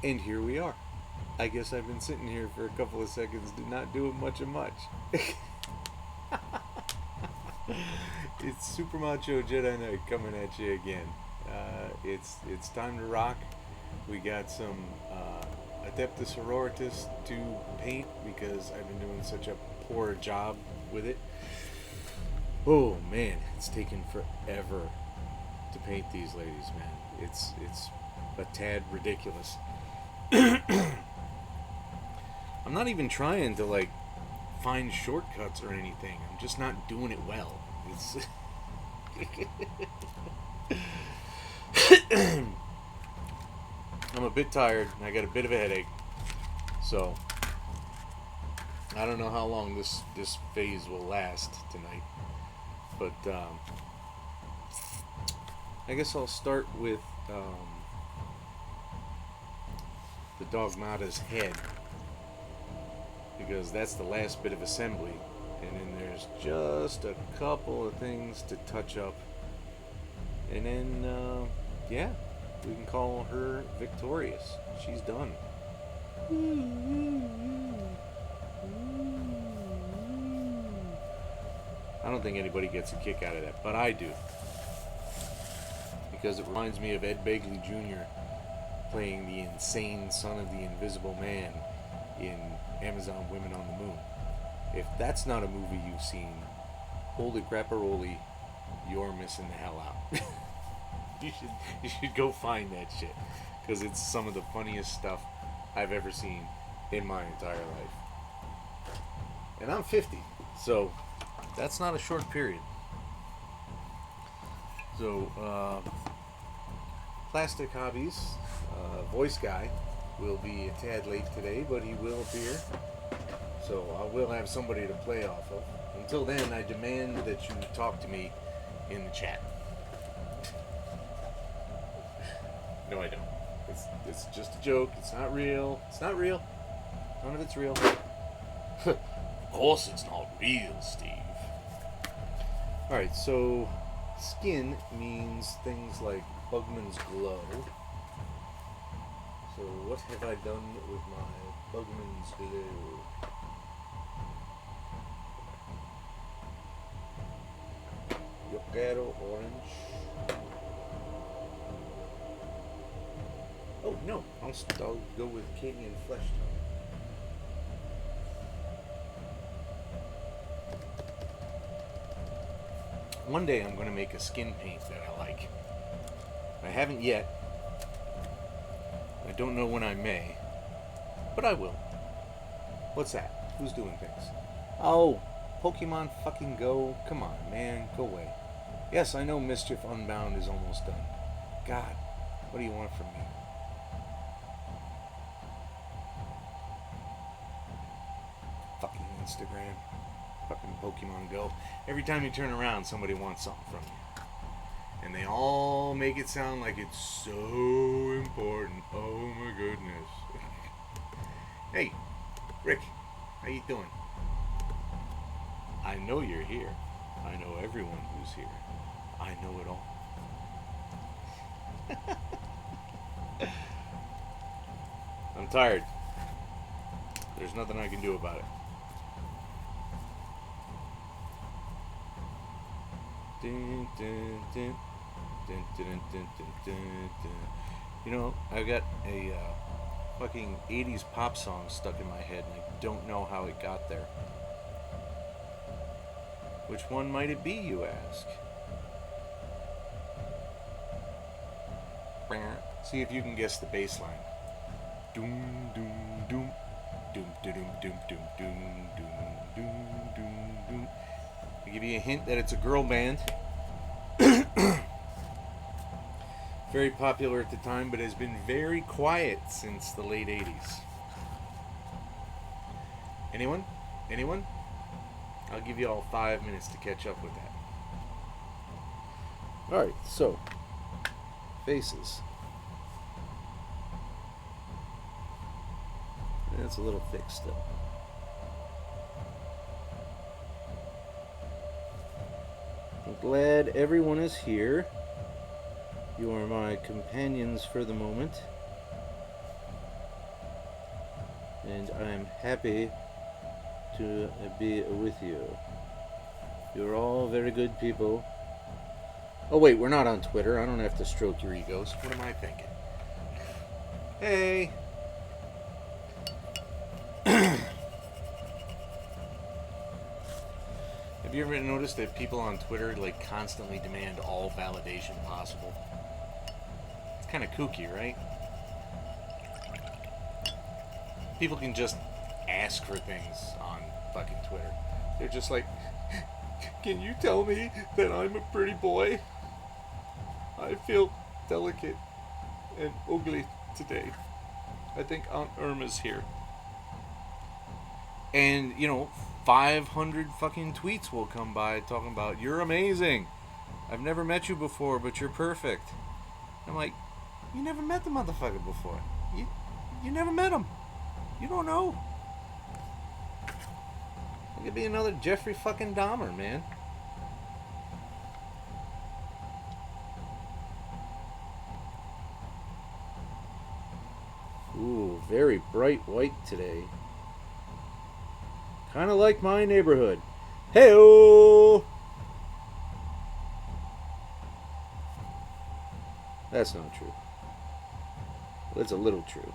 And here we are. I guess I've been sitting here for a couple of seconds, not doing much of much. It's Super Macho Jedi Knight coming at you again. It's time to rock. We got some Adeptus Sororitas to paint because I've been doing such a poor job with it. Oh man, it's taken forever to paint these ladies, man. It's a tad ridiculous. I'm not even trying to like find shortcuts or anything. I'm just not doing it well. It's I'm a bit tired and I got a bit of a headache. So I don't know how long this phase will last tonight. But I guess I'll start with the Dogmata's head, because that's the last bit of assembly, and then there's just a couple of things to touch up, and then yeah, we can call her victorious. She's done. I don't think anybody gets a kick out of that, but I do, because it reminds me of Ed Begley Jr. playing the insane son of the Invisible Man in Amazon Women on the Moon. If that's not a movie you've seen, holy crapperoli, you're missing the hell out. you should go find that shit, because it's some of the funniest stuff I've ever seen in my entire life. And I'm 50, so that's not a short period. So, Plastic Hobbies, voice guy, will be a tad late today, but he will appear. So I will have somebody to play off of. Until then, I demand that you talk to me in the chat. No, I don't. It's just a joke. It's not real. It's not real. None of it's real. Of course it's not real, Steve. Alright, so skin means things like Bugman's Glow. So what have I done with my Bugman's Glow? Yogero Orange. Oh no, I'll go with Canyon Flesh Tone. One day I'm going to make a skin paint that I like. I haven't yet. I don't know when I may, but I will. What's that? Who's doing things? Oh, Pokemon fucking Go. Come on, man. Go away. Yes, I know Mischief Unbound is almost done. God, what do you want from me? Fucking Instagram. Fucking Pokemon Go. Every time you turn around, somebody wants something from you. And they all make it sound like it's so important. Oh my goodness. Hey, Rick, how you doing? I know you're here. I know everyone who's here. I know it all. I'm tired. There's nothing I can do about it. Dun, dun, dun. Dun, dun, dun, dun, dun, dun. You know, I've got a fucking 80s pop song stuck in my head, and I don't know how it got there. Which one might it be, you ask? See if you can guess the bass line. Doom, doom, doom. Doom, doom, doom, doom, doom, doom, doom, doom, doom. I'll give you a hint that it's a girl band. Very popular at the time, but has been very quiet since the late 80s. Anyone? Anyone? I'll give you all 5 minutes to catch up with that. Alright, so faces. That's a little thick still. I'm glad everyone is here. You are my companions for the moment. and I'm happy to be with you. You're all very good people. Oh wait, we're not on Twitter. I don't have to stroke your egos. What am I thinking? Hey. Have you ever noticed that people on Twitter like constantly demand all validation possible? It's kind of kooky, right? People can just ask for things on fucking Twitter. They're just like, can you tell me that I'm a pretty boy? I feel delicate and ugly today. I think Aunt Irma's here. And, 500 fucking tweets will come by talking about, you're amazing. I've never met you before, but you're perfect. I'm like, you never met the motherfucker before. You never met him. You don't know. It could be another Jeffrey fucking Dahmer, man. Ooh, very bright white today. Kind of like my neighborhood. Hey-oh! That's not true. Well, it's a little true.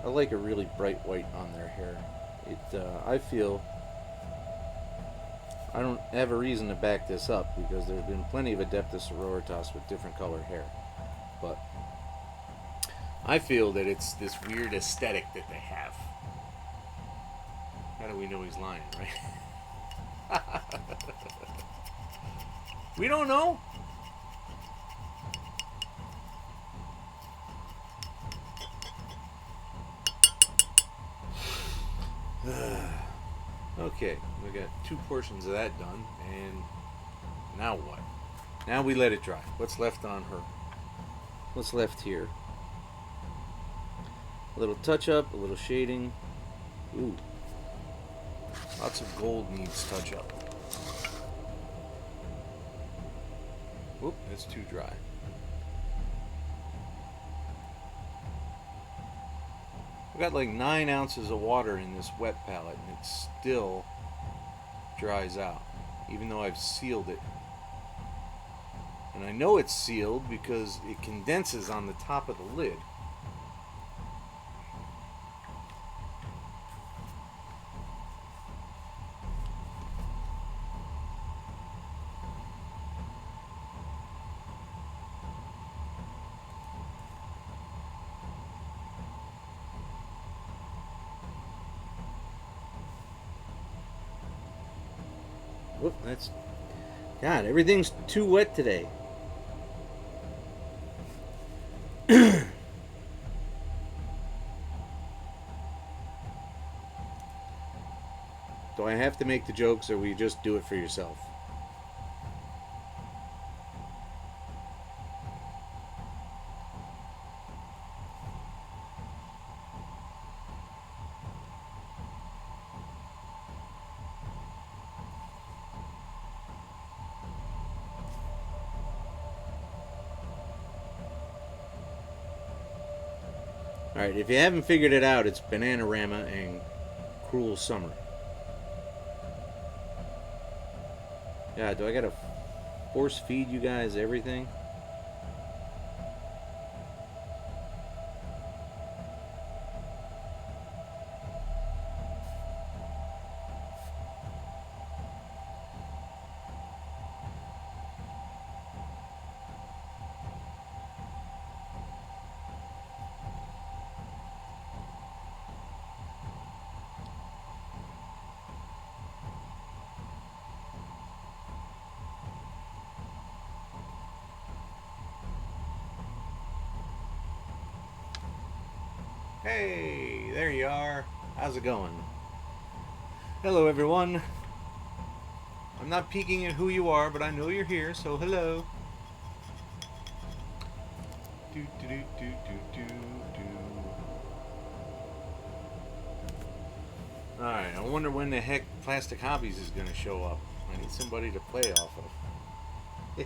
I like a really bright white on their hair. I feel I don't have a reason to back this up because there's been plenty of Adeptus sororitas with different colored hair, but I feel that it's this weird aesthetic that they have. How do we know he's lying, right? We don't know. Okay, we got 2 portions of that done, and now what? Now we let it dry. What's left on her? What's left here? A little touch up, a little shading. Ooh. Lots of gold needs touch up. Whoop, that's too dry. I've got like 9 ounces of water in this wet palette, and it still dries out, even though I've sealed it. And I know it's sealed because it condenses on the top of the lid. Whoop, that's... God, everything's too wet today. Do I have to make the jokes, or will you just do it for yourself? Alright, if you haven't figured it out, it's Bananarama and Cruel Summer. Yeah, do I gotta force feed you guys everything? Hey, there you are. How's it going? Hello, everyone. I'm not peeking at who you are, but I know you're here, so hello. Do do do do do do do. Alright, I wonder when the heck Plastic Hobbies is gonna show up. I need somebody to play off of.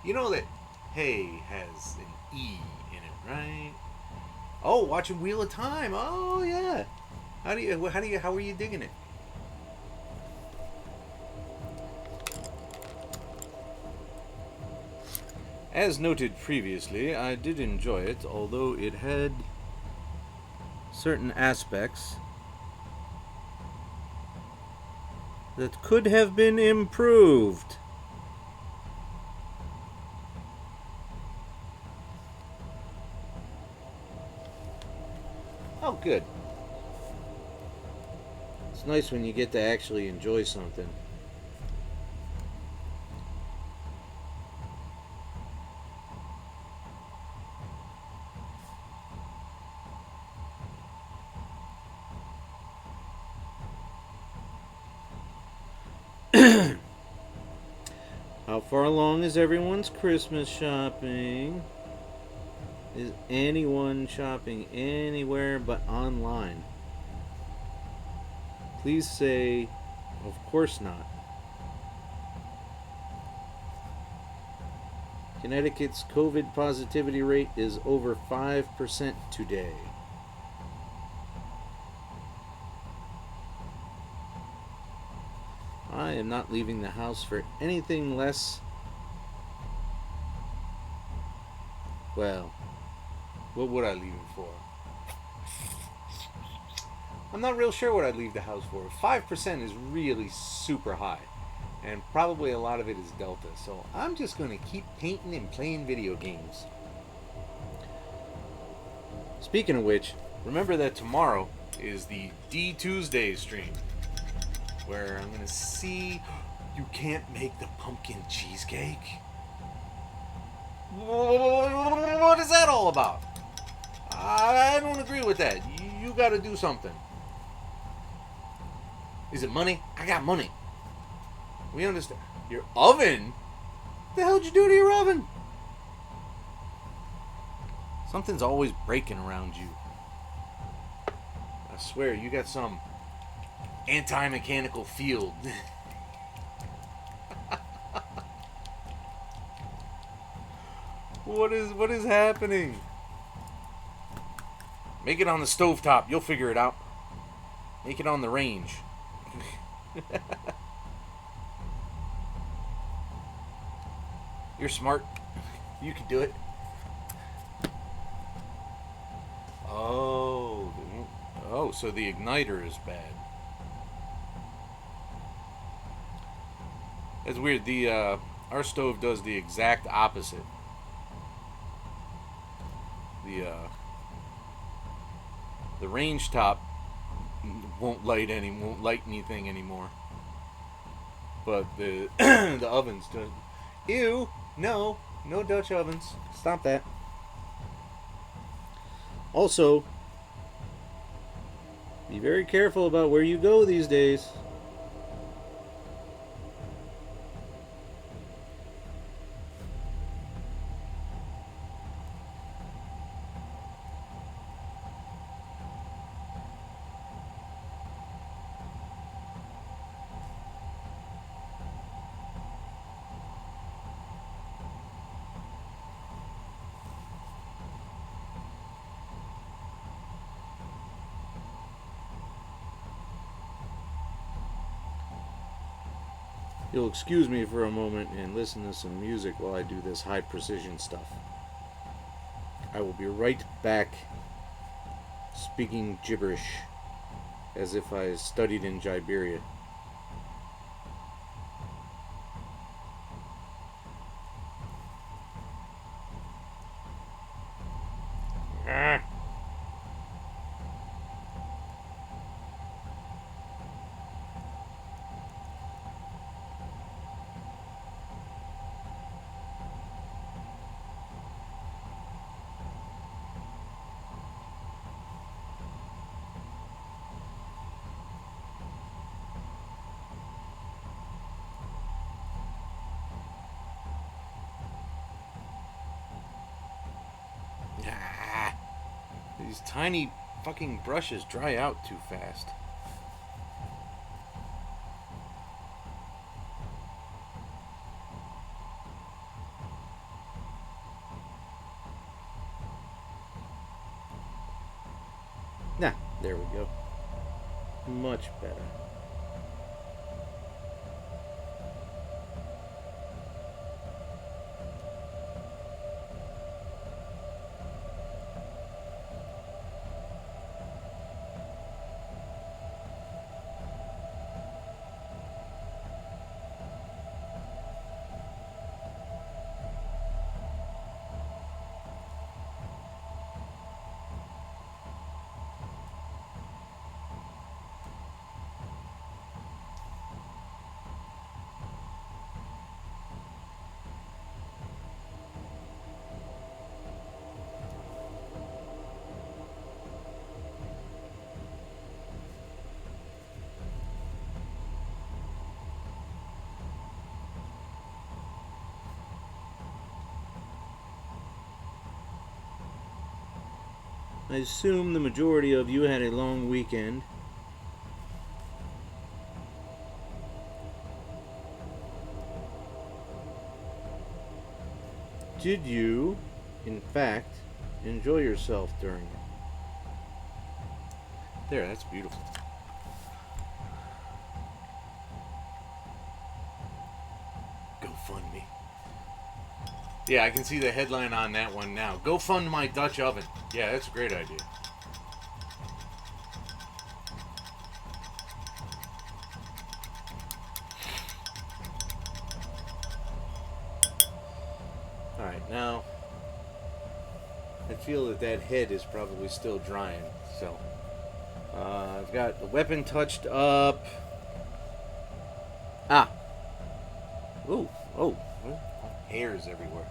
You know that hey has an E in it, right? Oh, watching Wheel of Time. Oh yeah. How are you digging it? As noted previously, I did enjoy it, although it had certain aspects that could have been improved. Oh, good. It's nice when you get to actually enjoy something. How far along is everyone's Christmas shopping? Is anyone shopping anywhere but online? Please say, of course not. Connecticut's COVID positivity rate is over 5% today. I am not leaving the house for anything less. Well, what would I leave it for? I'm not real sure what I'd leave the house for. 5% is really super high. And probably a lot of it is Delta. So I'm just going to keep painting and playing video games. Speaking of which, remember that tomorrow is the D Tuesday stream, where I'm going to see you can't make the pumpkin cheesecake. What is that all about? I don't agree with that. You got to do something. Is it money? I got money. We understand. Your oven? What the hell'd you do to your oven? Something's always breaking around you. I swear, you got some anti-mechanical field. What is happening? Make it on the stovetop. You'll figure it out. Make it on the range. You're smart. You can do it. Oh, so the igniter is bad. It's weird. Our stove does the exact opposite. The range top won't light anything anymore. But the the ovens do. Ew! No Dutch ovens. Stop that. Also, be very careful about where you go these days. You'll excuse me for a moment and listen to some music while I do this high precision stuff. I will be right back speaking gibberish as if I studied in Siberia. Ah, these tiny fucking brushes dry out too fast. Nah, there we go. Much better. I assume the majority of you had a long weekend. Did you, in fact, enjoy yourself during it? There, that's beautiful. GoFundMe. Yeah, I can see the headline on that one now. Go fund my Dutch oven. Yeah, that's a great idea. Alright, now I feel that head is probably still drying, so I've got the weapon touched up. Ah! Ooh, oh, hairs everywhere.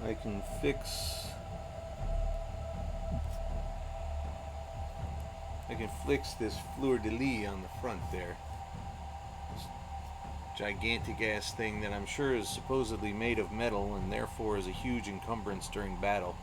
I can fix this fleur-de-lis on the front there. This gigantic ass thing that I'm sure is supposedly made of metal and therefore is a huge encumbrance during battle.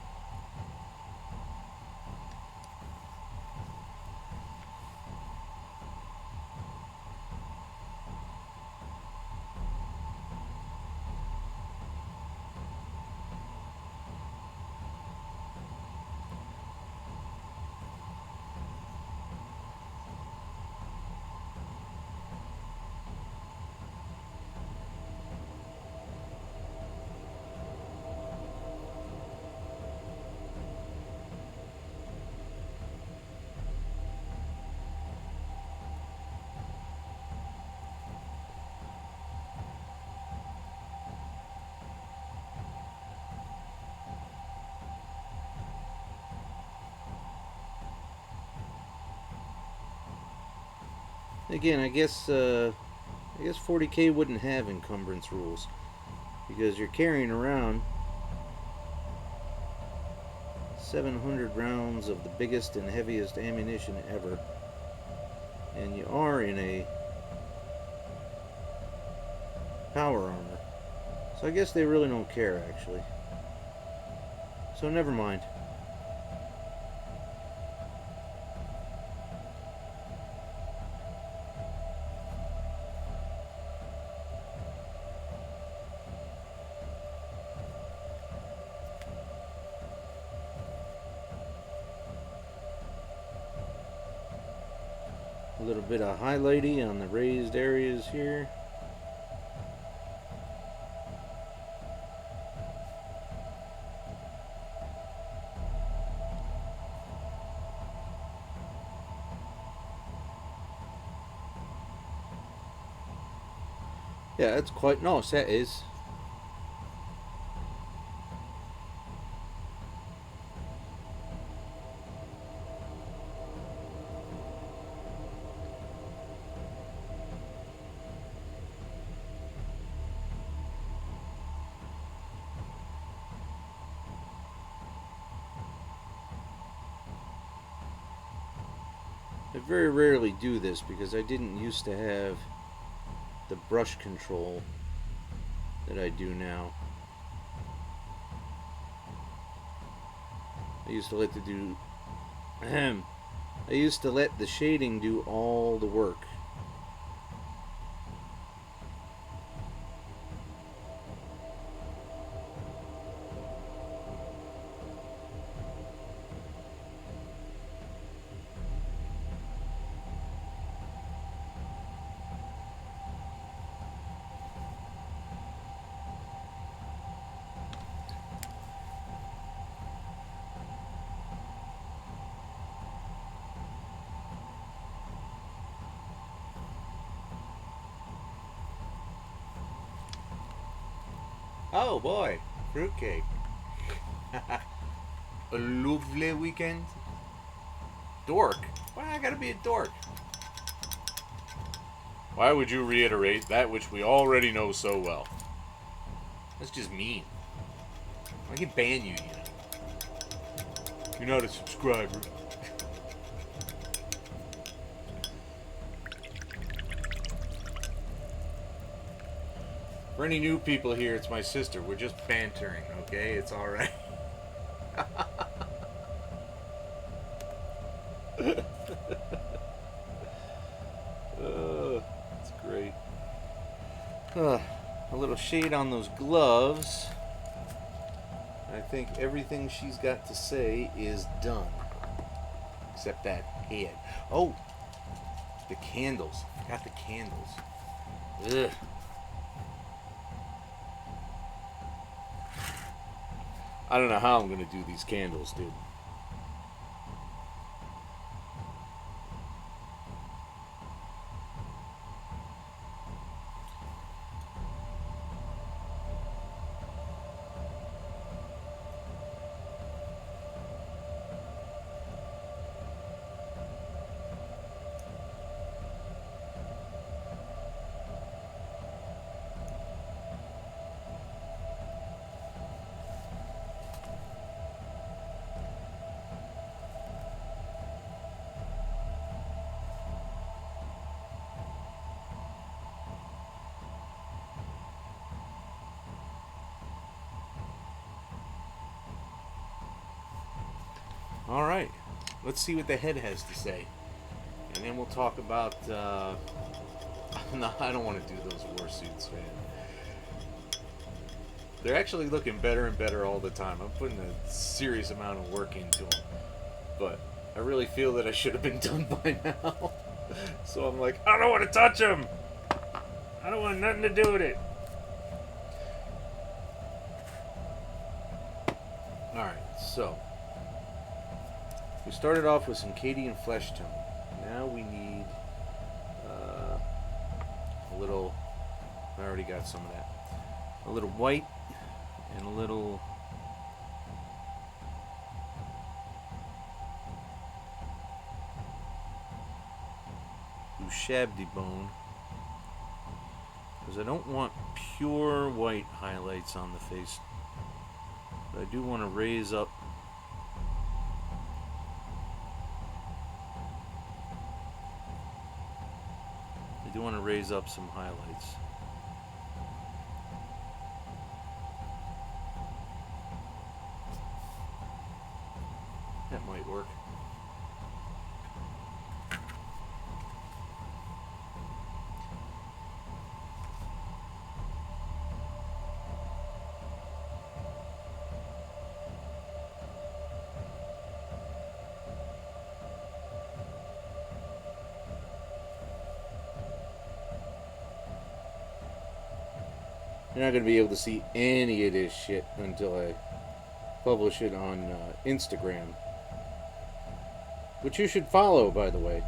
Again, I guess 40K wouldn't have encumbrance rules because you're carrying around 700 rounds of the biggest and heaviest ammunition ever, and you are in a power armor, so I guess they really don't care actually. So never mind. A little bit of highlighting on the raised areas here. Yeah, that's quite nice, that is. I very rarely do this because I didn't used to have the brush control that I do now. I used to let the do. I used to let the shading do all the work. Oh boy, fruitcake. A lovely weekend. Dork. Why I gotta be a dork? Why would you reiterate that which we already know so well? That's just mean. I can ban you, you know. You're not a subscriber. For any new people here, it's my sister. We're just bantering, okay? It's alright. It's great. A little shade on those gloves. I think everything she's got to say is done. Except that head. Oh! The candles. I got the candles. Ugh. I don't know how I'm going to do these candles, dude. All right, let's see what the head has to say, and then we'll talk about. No, I don't want to do those war suits, man. They're actually looking better and better all the time. I'm putting a serious amount of work into them, but I really feel that I should have been done by now. So I'm like, I don't want to touch them. I don't want nothing to do with it. All right, so. We started off with some Cadian flesh tone. Now we need a little. I already got some of that. A little white and a little. Ushabti bone. Because I don't want pure white highlights on the face. But I do want to raise up. I do want to raise up some highlights. That might work. You're not going to be able to see any of this shit until I publish it on Instagram. Which you should follow, by the way.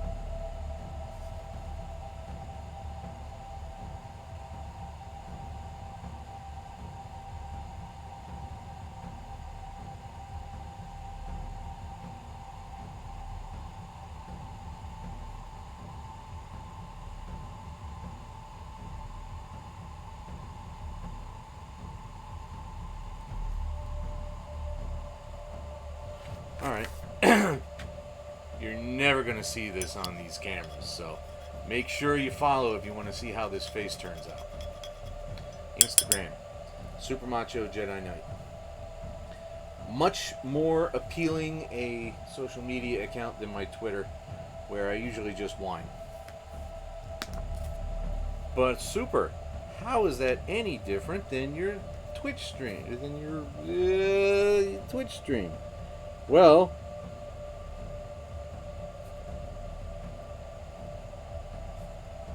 Alright. You're never going to see this on these cameras, so make sure you follow if you want to see how this face turns out. Instagram, Super Macho Jedi Knight. much more appealing a social media account than my Twitter, where I usually just whine. But super, how is that any different than your Twitch stream? Twitch stream? Well,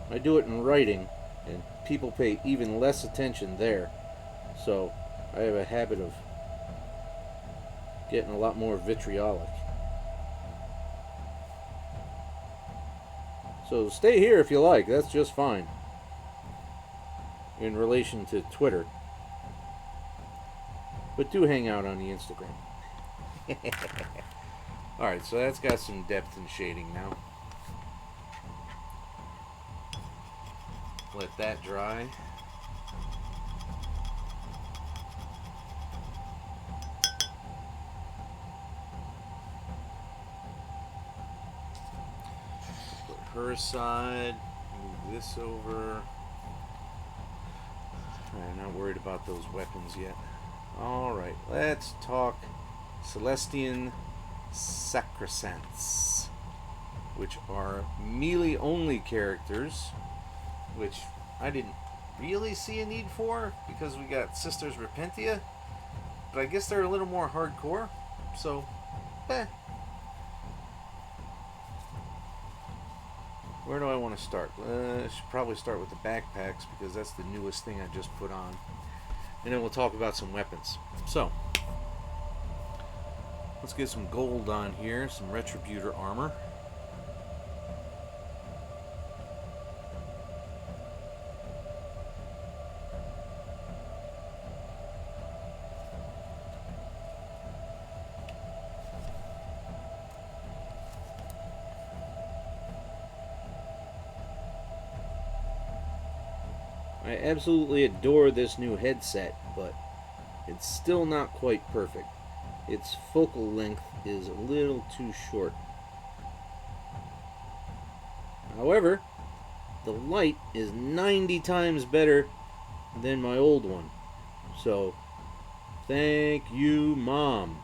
I do it in writing, and people pay even less attention there. So I have a habit of getting a lot more vitriolic. So stay here if you like, that's just fine. In relation to Twitter. But do hang out on the Instagram. Alright, so that's got some depth and shading now. Let that dry. Put her aside. Move this over. I'm not worried about those weapons yet. Alright, let's talk Celestian Sacrosancts, which are melee only characters, which I didn't really see a need for because we got Sisters Repentia, but I guess they're a little more hardcore, so Where do I want to start? I should probably start with the backpacks because that's the newest thing I just put on. And then we'll talk about some weapons. So, let's get some gold on here, some Retributor armor. I absolutely adore this new headset, but it's still not quite perfect. Its focal length is a little too short. However, the light is 90 times better than my old one. So, thank you, Mom.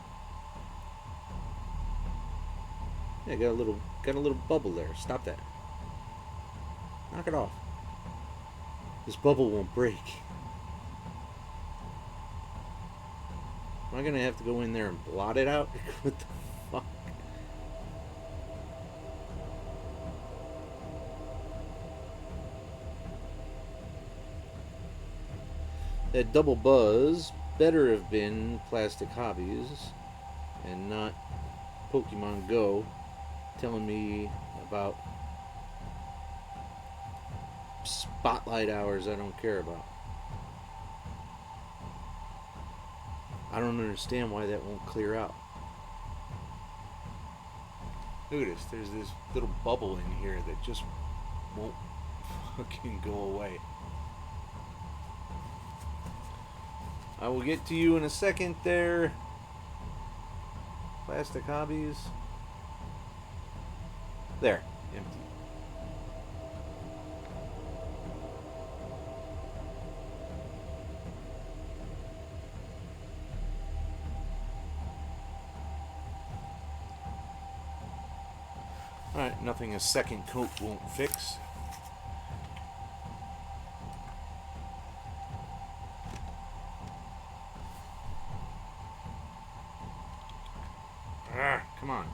Yeah, got a little bubble there. Stop that. Knock it off. This bubble won't break. Am I gonna have to go in there and blot it out? What the fuck? That double buzz better have been Plastic Hobbies and not Pokemon Go telling me about spotlight hours I don't care about. I don't understand why that won't clear out. Look at this. There's this little bubble in here that just won't fucking go away. I will get to you in a second there. Plastic Hobbies. There. Empty. Alright, nothing a second coat won't fix. Come on.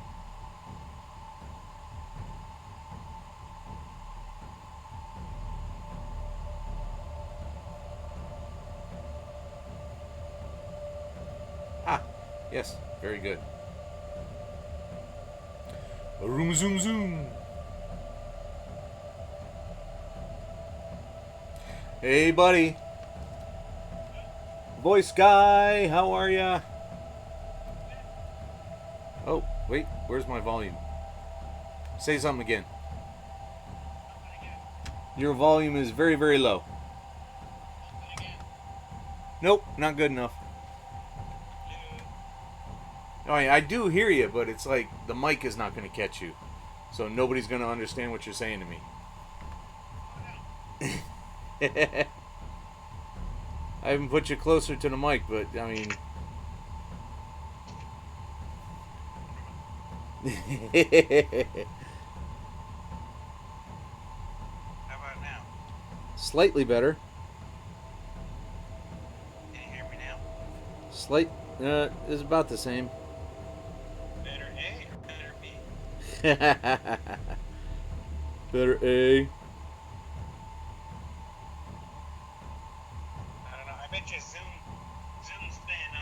Ah, yes, very good. Room zoom zoom. Hey buddy. Voice guy, how are ya? Oh, wait, where's my volume? Say something again. Your volume is very, very low. Nope, not good enough. I do hear you, but it's like the mic is not going to catch you. So nobody's going to understand what you're saying to me. I haven't put you closer to the mic, but I mean... How about now? Slightly better. Can you hear me now? Slight is about the same. Better A or better B? Better A. I don't know. I bet you Zoom's been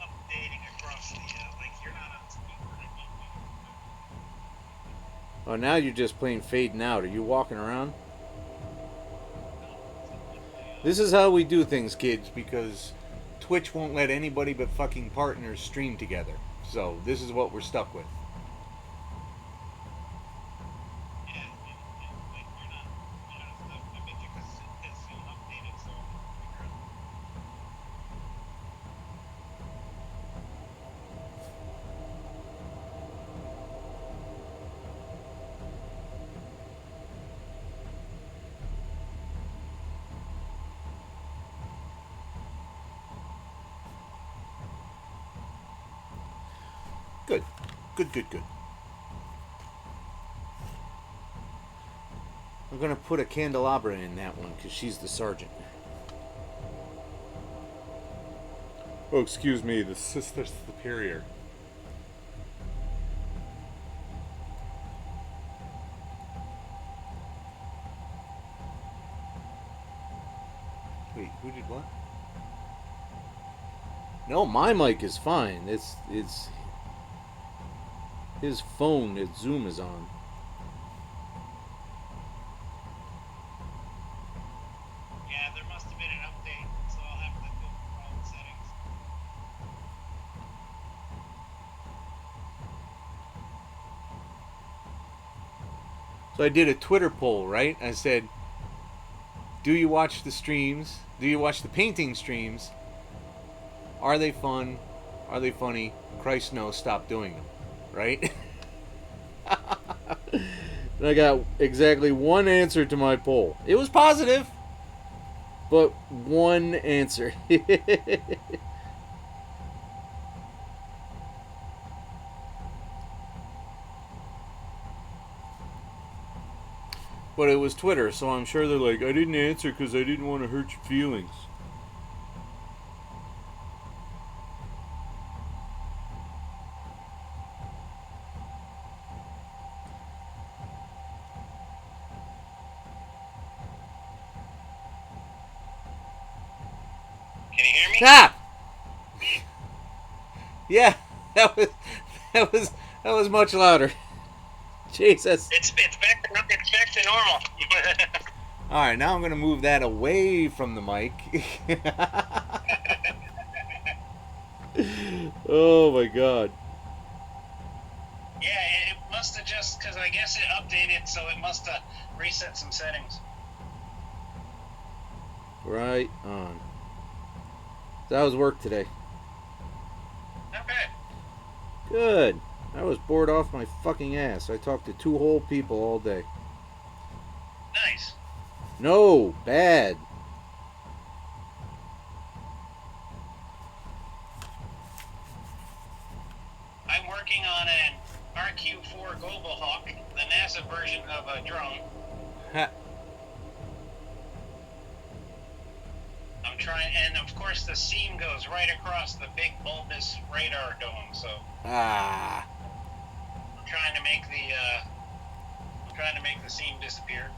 updating across the like you're not on speaker. I think Oh, now you're just playing fading out. Are you walking around? no, simply This is how we do things, kids, because Twitch won't let anybody but fucking partners stream together. So this is what we're stuck with. yeah, and like you're not stuck. I bet you because Zoom updated, so I can figure out. Good. Good, good, good. I'm gonna put a candelabra in that one because she's the sergeant. Oh, excuse me, the sister superior. Wait, who did what? No, my mic is fine. It's his phone that Zoom is on. Yeah, there must have been an update, so I'll have to go through all the settings. So I did a Twitter poll, right? I said, "Do you watch the streams? Do you watch the painting streams? Are they fun? Are they funny? Christ no, stop doing them." Right? And I got exactly one answer to my poll. It was positive, but one answer. But it was Twitter, so I'm sure they're like, I didn't answer because I didn't want to hurt your feelings. Can you hear me? Ah! Yeah, that was that was that was much louder. Jesus. It's back to normal. All right, now I'm gonna move that away from the mic. Oh my god. Yeah, it must have just because I guess it updated, so it must have reset some settings. Right on. So that was work today. Not bad. Good. I was bored off my fucking ass. I talked to two whole people all day. Nice. No, bad. I'm working on an RQ-4 Global Hawk, the NASA version of a drone. Ha. I'm trying, and of course the seam goes right across the big bulbous radar dome. So Ah. I'm trying to make the seam disappear.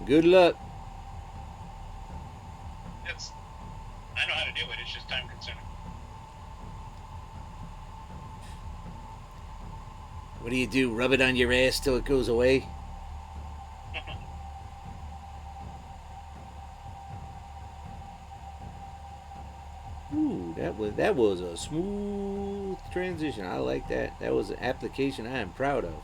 Good luck. I know how to do it. It's just time consuming. What do you do? Rub it on your ass till it goes away? Ooh, that was a smooth transition. I like that. That was an application I am proud of.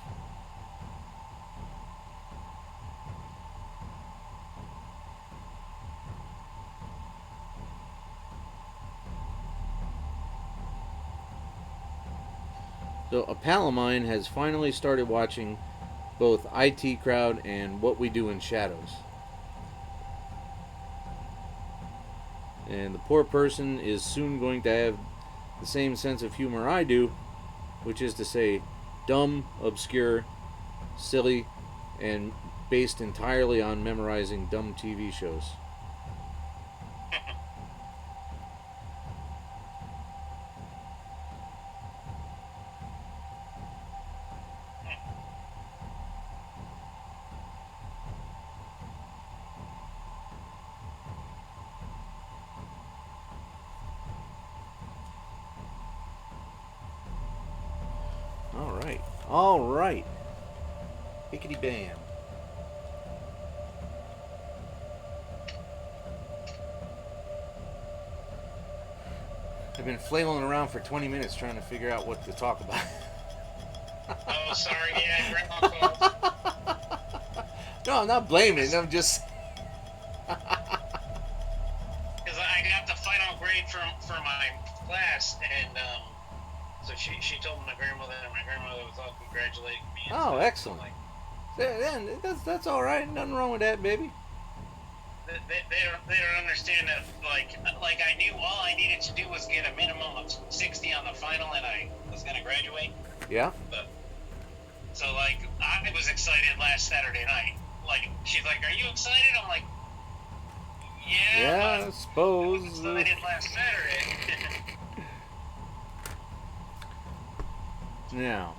So a pal of mine has finally started watching both IT Crowd and What We Do in Shadows. And the poor person is soon going to have the same sense of humor I do which is to say, dumb, obscure, silly, and based entirely on memorizing dumb TV shows. All right. All right. Bickety bam. I've been flailing around for 20 minutes trying to figure out what to talk about. Oh, sorry, yeah, Grandma called. No, I'm not blaming. I'm just. Because I got the final grade for my class, and so she told my grandmother, and my grandmother was all congratulating me. And Oh, stuff. excellent. Like, Then that's all right. Nothing wrong with that, baby. they don't understand that like I knew all I needed to do was get a minimum of 60 on the final, and I was gonna graduate. Yeah. But so like I was excited last Saturday night. Like she's like, "Are you excited?" I'm like, "Yeah." Yeah, I I suppose. was excited last Saturday. Now,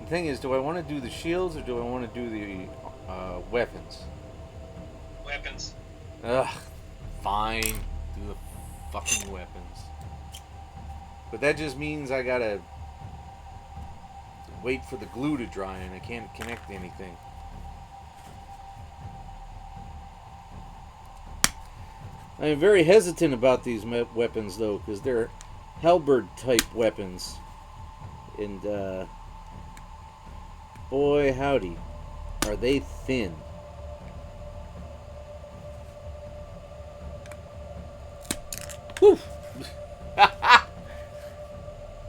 the thing is, do I want to do the shields or do I want to do the weapons? Weapons. Ugh, fine. Do the fucking weapons. But that just means I gotta wait for the glue to dry and I can't connect anything. I am very hesitant about these weapons though, because they're halberd type weapons. And boy howdy, are they thin. Whew. I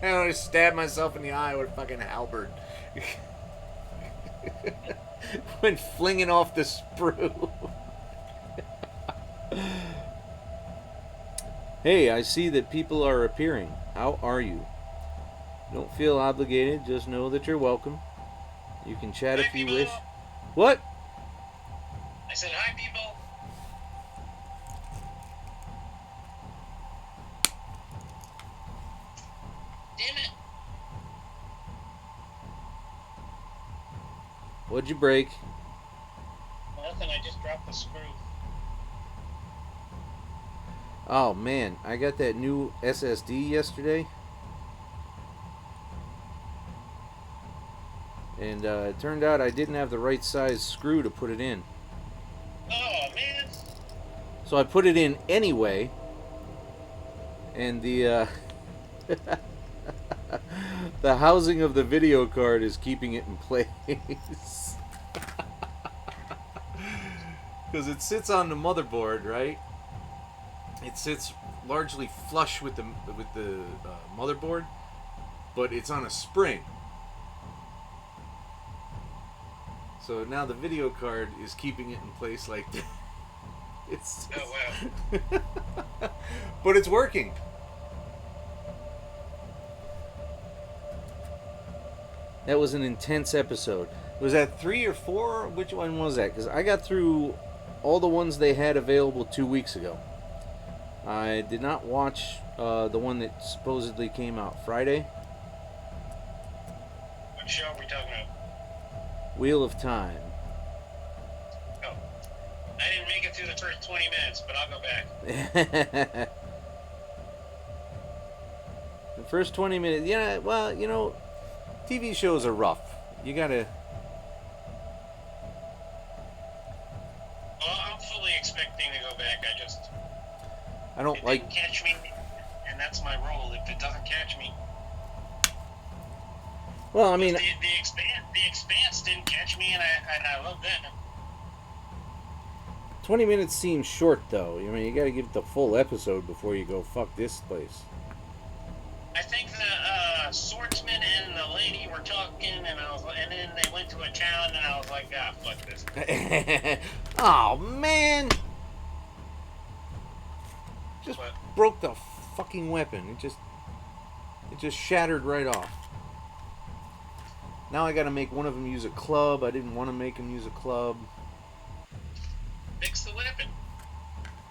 want to stab myself in the eye with a fucking halberd. When flinging off the sprue. Hey, I see that people are appearing. How are you? Don't feel obligated, just know that you're welcome. You can chat if you wish. What? I said, "Hi, people." Damn it. What'd you break? Nothing, I just dropped the screw. Oh man, I got that new SSD yesterday. And it turned out I didn't have the right size screw to put it in. Oh, man. So I put it in anyway. And the the housing of the video card is keeping it in place. Because it sits on the motherboard, right? It sits largely flush with the motherboard, but it's on a spring. So now the video card is keeping it in place like that. It's Oh, wow. but it's working. That was an intense episode. Was that 3 or 4? Which one was that? Because I got through all the ones they had available 2 weeks ago. I did not watch the one that supposedly came out Friday. What show are we talking about? Wheel of Time. Oh. I didn't make it through the first 20 minutes, but I'll go back. The first 20 minutes, yeah, well, you know, TV shows are rough. You gotta. Well, I'm fully expecting to go back. I don't It like. didn't catch me, and that's my role. If it doesn't catch me. Well, I mean, The Expanse didn't catch me, and I love that. 20 minutes seems short, though. I mean, you gotta give it the full episode before you go, fuck this place. I think the swordsman and the lady were talking, and then they went to a town, and I was like, ah, fuck this. Oh, man! Just What? broke the fucking weapon. It just It just shattered right off. Now I gotta make one of them use a club. I didn't want to make him use a club. Fix the weapon.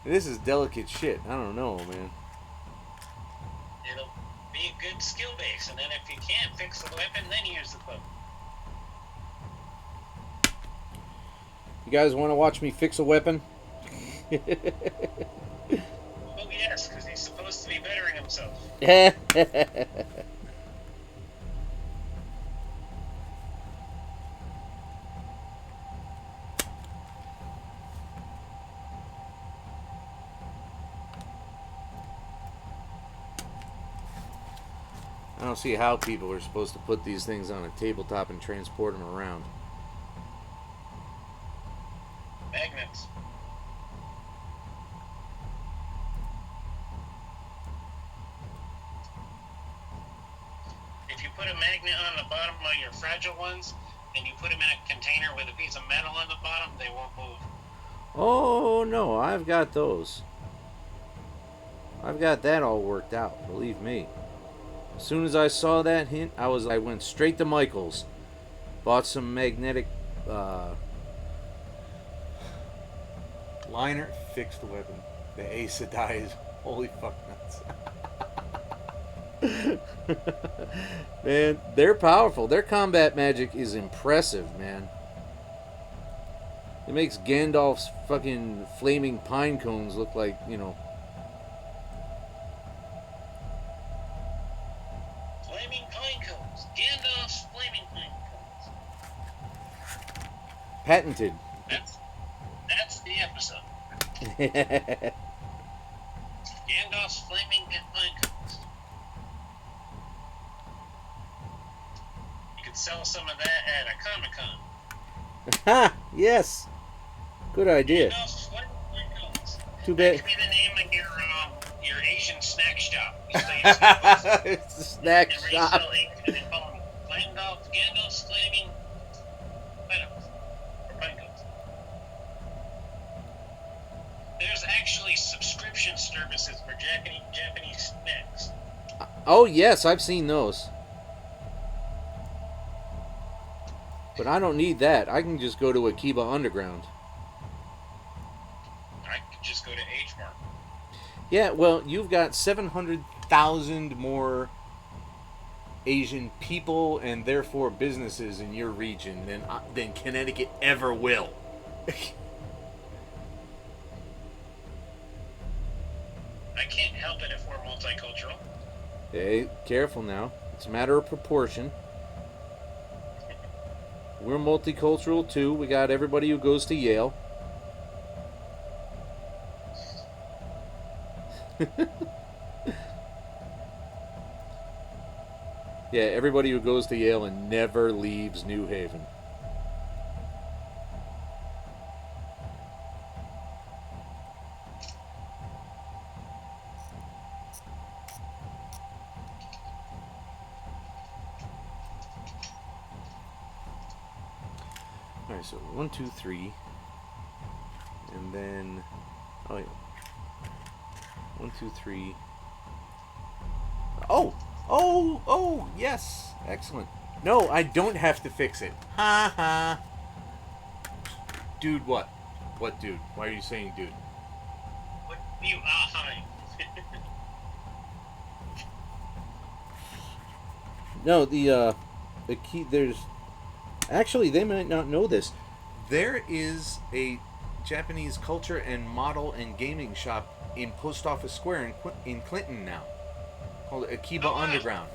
This is delicate shit. I don't know, man. It'll be a good skill base, and then if you can't fix the weapon, then use the club. You guys want to watch me fix a weapon? Oh yes, because he's supposed to be bettering himself. I don't see how people are supposed to put these things on a tabletop and transport them around. Magnets. If you put a magnet on the bottom of your fragile ones, and you put them in a container with a piece of metal on the bottom, they won't move. Oh no, I've got those. I've got that all worked out, believe me. As soon as I saw that hint, I went straight to Michael's. Bought some magnetic liner, fixed the weapon. The Ace of Dies. Holy fuck nuts. Man, they're powerful. Their combat magic is impressive, man. It makes Gandalf's fucking flaming pine cones look like, you know. Flaming pine cones. Gandalf's flaming pine cones. Patented. That's the episode. Gandalf's flaming pine cones. You could sell some of that at a Comic-Con. Ha! Yes! Good idea. Gandalf's flaming pine cones. Too That bad. could be the name of your Asian snack shop. You say it's Gandalf's It's a snack and shop. resell ink and then call them Gandalf's flaming items or pine cones. There's actually subscription services for Japanese snacks. Oh, yes, I've seen those. But I don't need that. I can just go to Akiba Underground. I could just go to H Mart. Yeah, well, you've got 700,000 more Asian people and therefore businesses in your region than Connecticut ever will. I can't help it if we're multicultural. Hey, careful now. It's a matter of proportion. We're multicultural too. We got everybody who goes to Yale. Yeah, everybody who goes to Yale and never leaves New Haven. Alright, so 1, 2, 3. And then. Oh, yeah. 1, 2, 3. Oh, yes. Excellent. No, I don't have to fix it. Ha ha. Dude, what? What, dude? Why are you saying dude? What are you ahhing? No, the key, there's. Actually, they might not know this. There is a Japanese culture and model and gaming shop in Post Office Square in Clinton now, called Akiba Underground.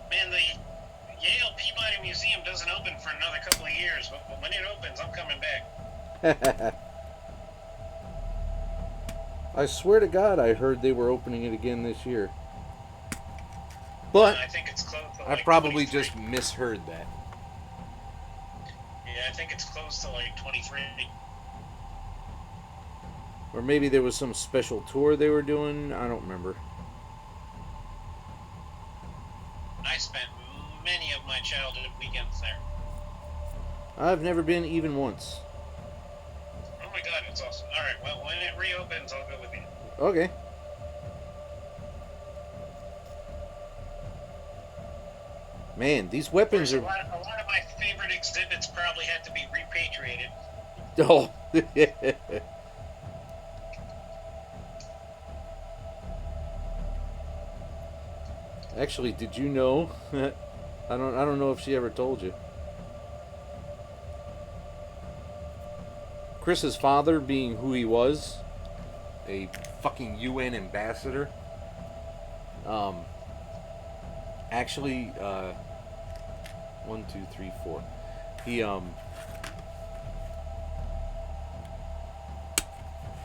Man, the Yale Peabody Museum doesn't open for another couple of years, but when it opens, I'm coming back. I swear to God, I heard they were opening it again this year. But I think it's closed to I like probably 23. just misheard that. Yeah, I think it's closed to like 23. Or maybe there was some special tour they were doing. I don't remember. I spent many of my childhood weekends there. I've never been even once. That's awesome. All right. Well, when it reopens, I'll go with you. Okay. Man, these weapons are... A lot of my favorite exhibits probably had to be repatriated. Oh. Actually, did you know? I don't know if she ever told you. Chris's father, being who he was, a fucking UN ambassador, actually, 1, 2, 3, 4. He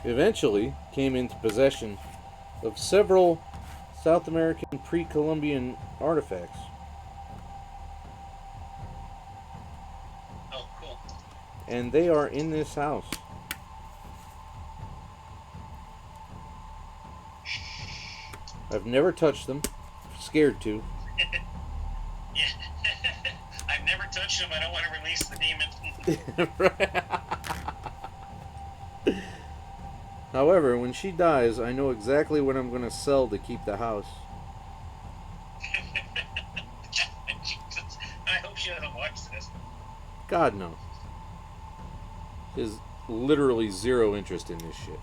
eventually came into possession of several South American pre-Columbian artifacts. Oh, cool. And they are in this house. I've never touched them. Scared to. Yeah. I've never touched them. I don't want to release the demon. However, when she dies, I know exactly what I'm going to sell to keep the house. Jesus. I hope she doesn't watch this. God, no. She has literally zero interest in this shit.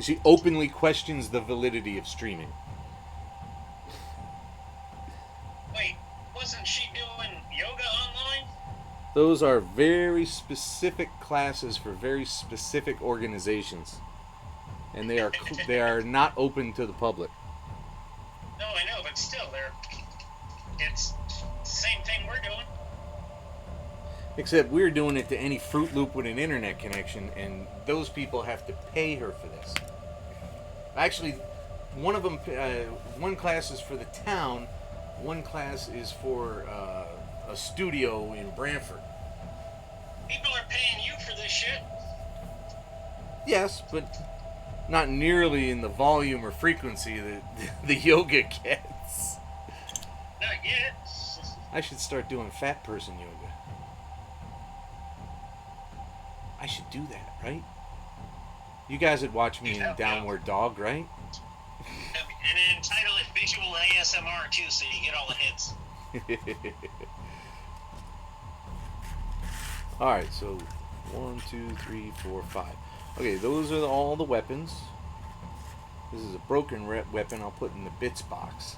She openly questions the validity of streaming. Wait, wasn't she doing yoga online? Those are very specific classes for very specific organizations, and they are not open to the public. No, I know, but still, it's the same thing we're doing. Except we're doing it to any Fruit Loop with an internet connection, and those people have to pay her for this. Actually, one of them, one class is for the town, one class is for a studio in Brantford. People are paying you for this shit. Yes, but not nearly in the volume or frequency that the yoga gets. Not yet. I should start doing fat person yoga. I should do that, right? You guys would watch me in Downward Dog, right? And then title it Visual ASMR too, so you get all the hits. Alright, so 1, 2, 3, 4, 5. Okay, those are all the weapons. This is a broken weapon I'll put in the bits box.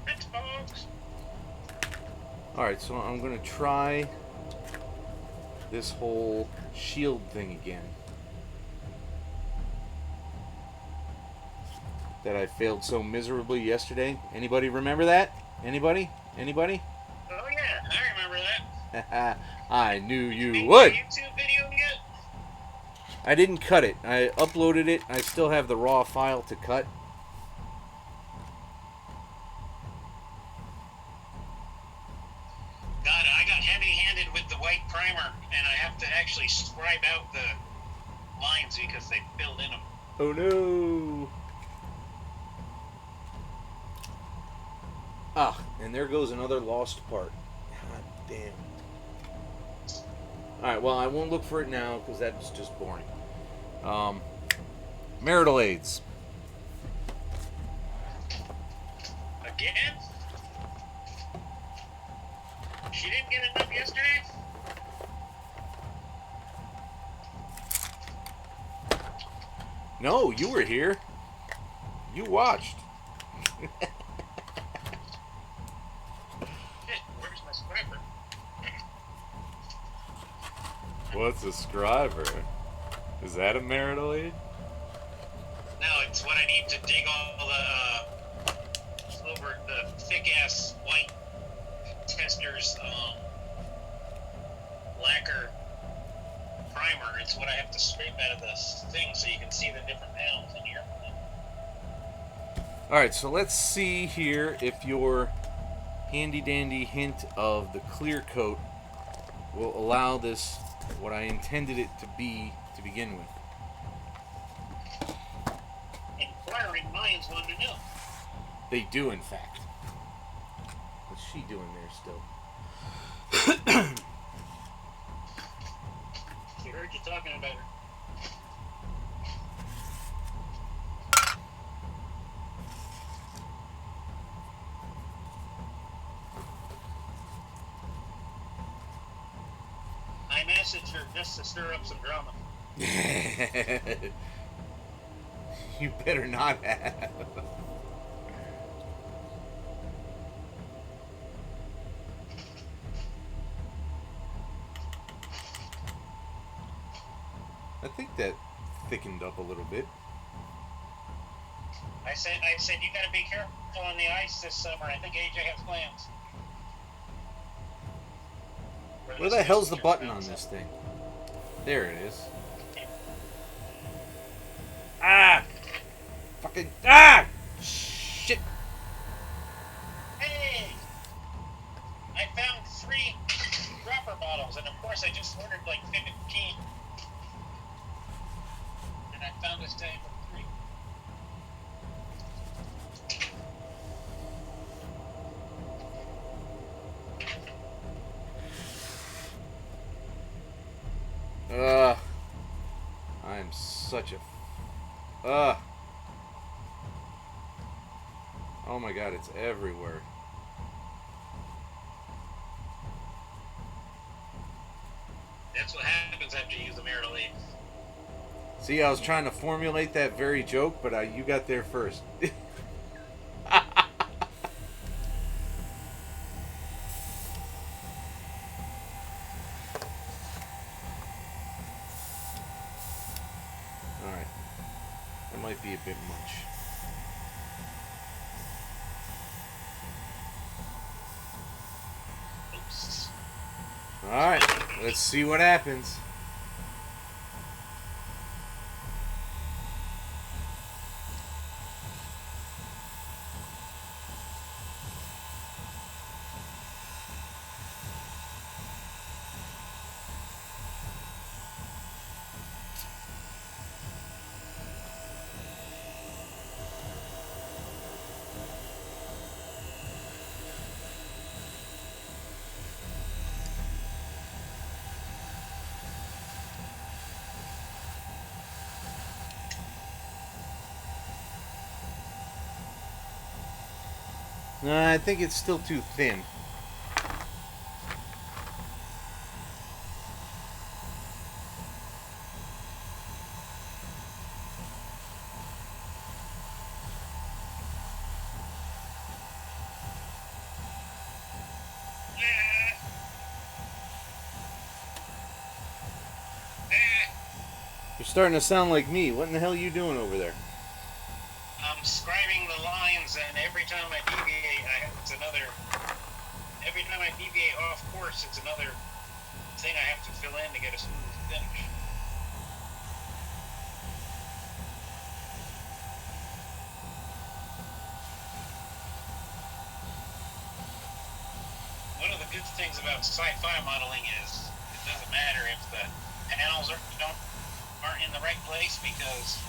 Bits box. Alright, so I'm going to try this whole shield thing again. That I failed so miserably yesterday. Anybody remember that? Anybody? Anybody? Oh yeah, I remember that. I knew you Made would. a YouTube video yet? I didn't cut it. I uploaded it. I still have the raw file to cut. God, I got heavy-handed with the white primer, and I have to actually scribe out the lines because they filled in them. Oh no! Ah, and there goes another lost part. God damn. Alright, well, I won't look for it now because that's just boring. Marital aids. Again? She didn't get enough yesterday? No, you were here. You watched. Shit, where's my scriber? What's a scriber? Is that a marital aid? No, it's what I need to dig all the over the thick-ass white tester's lacquer primer. It's what I have to scrape out of this thing so you can see the different panels in here. Alright, so let's see here if your handy-dandy hint of the clear coat will allow this, what I intended it to be, to begin with. Inquiring minds want to know. They do, in fact. But she doing there still? She heard you talking about her. I messaged her just to stir up some drama. You better not have. I think that thickened up a little bit. I said you gotta be careful on the ice this summer. I think AJ has plans. Where the hell's the button on this thing? There it is. Ah! Fucking... Ah! Shit! Hey! I found 3 dropper bottles, and of course I just ordered like 15. And I found this tag with 3. I'm such a... Oh my god, it's everywhere. That's what happens after you use the marital aid. See, I was trying to formulate that very joke, but you got there first. Alright. That might be a bit much. Oops. Alright, let's see what happens. No, I think it's still too thin. You're starting to sound like me. What in the hell are you doing over there? I'm scribing the lines, and every time I deviate, it's another. Every time I deviate off course, it's another thing I have to fill in to get a smooth finish. One of the good things about sci-fi modeling is it doesn't matter if the panels aren't in the right place because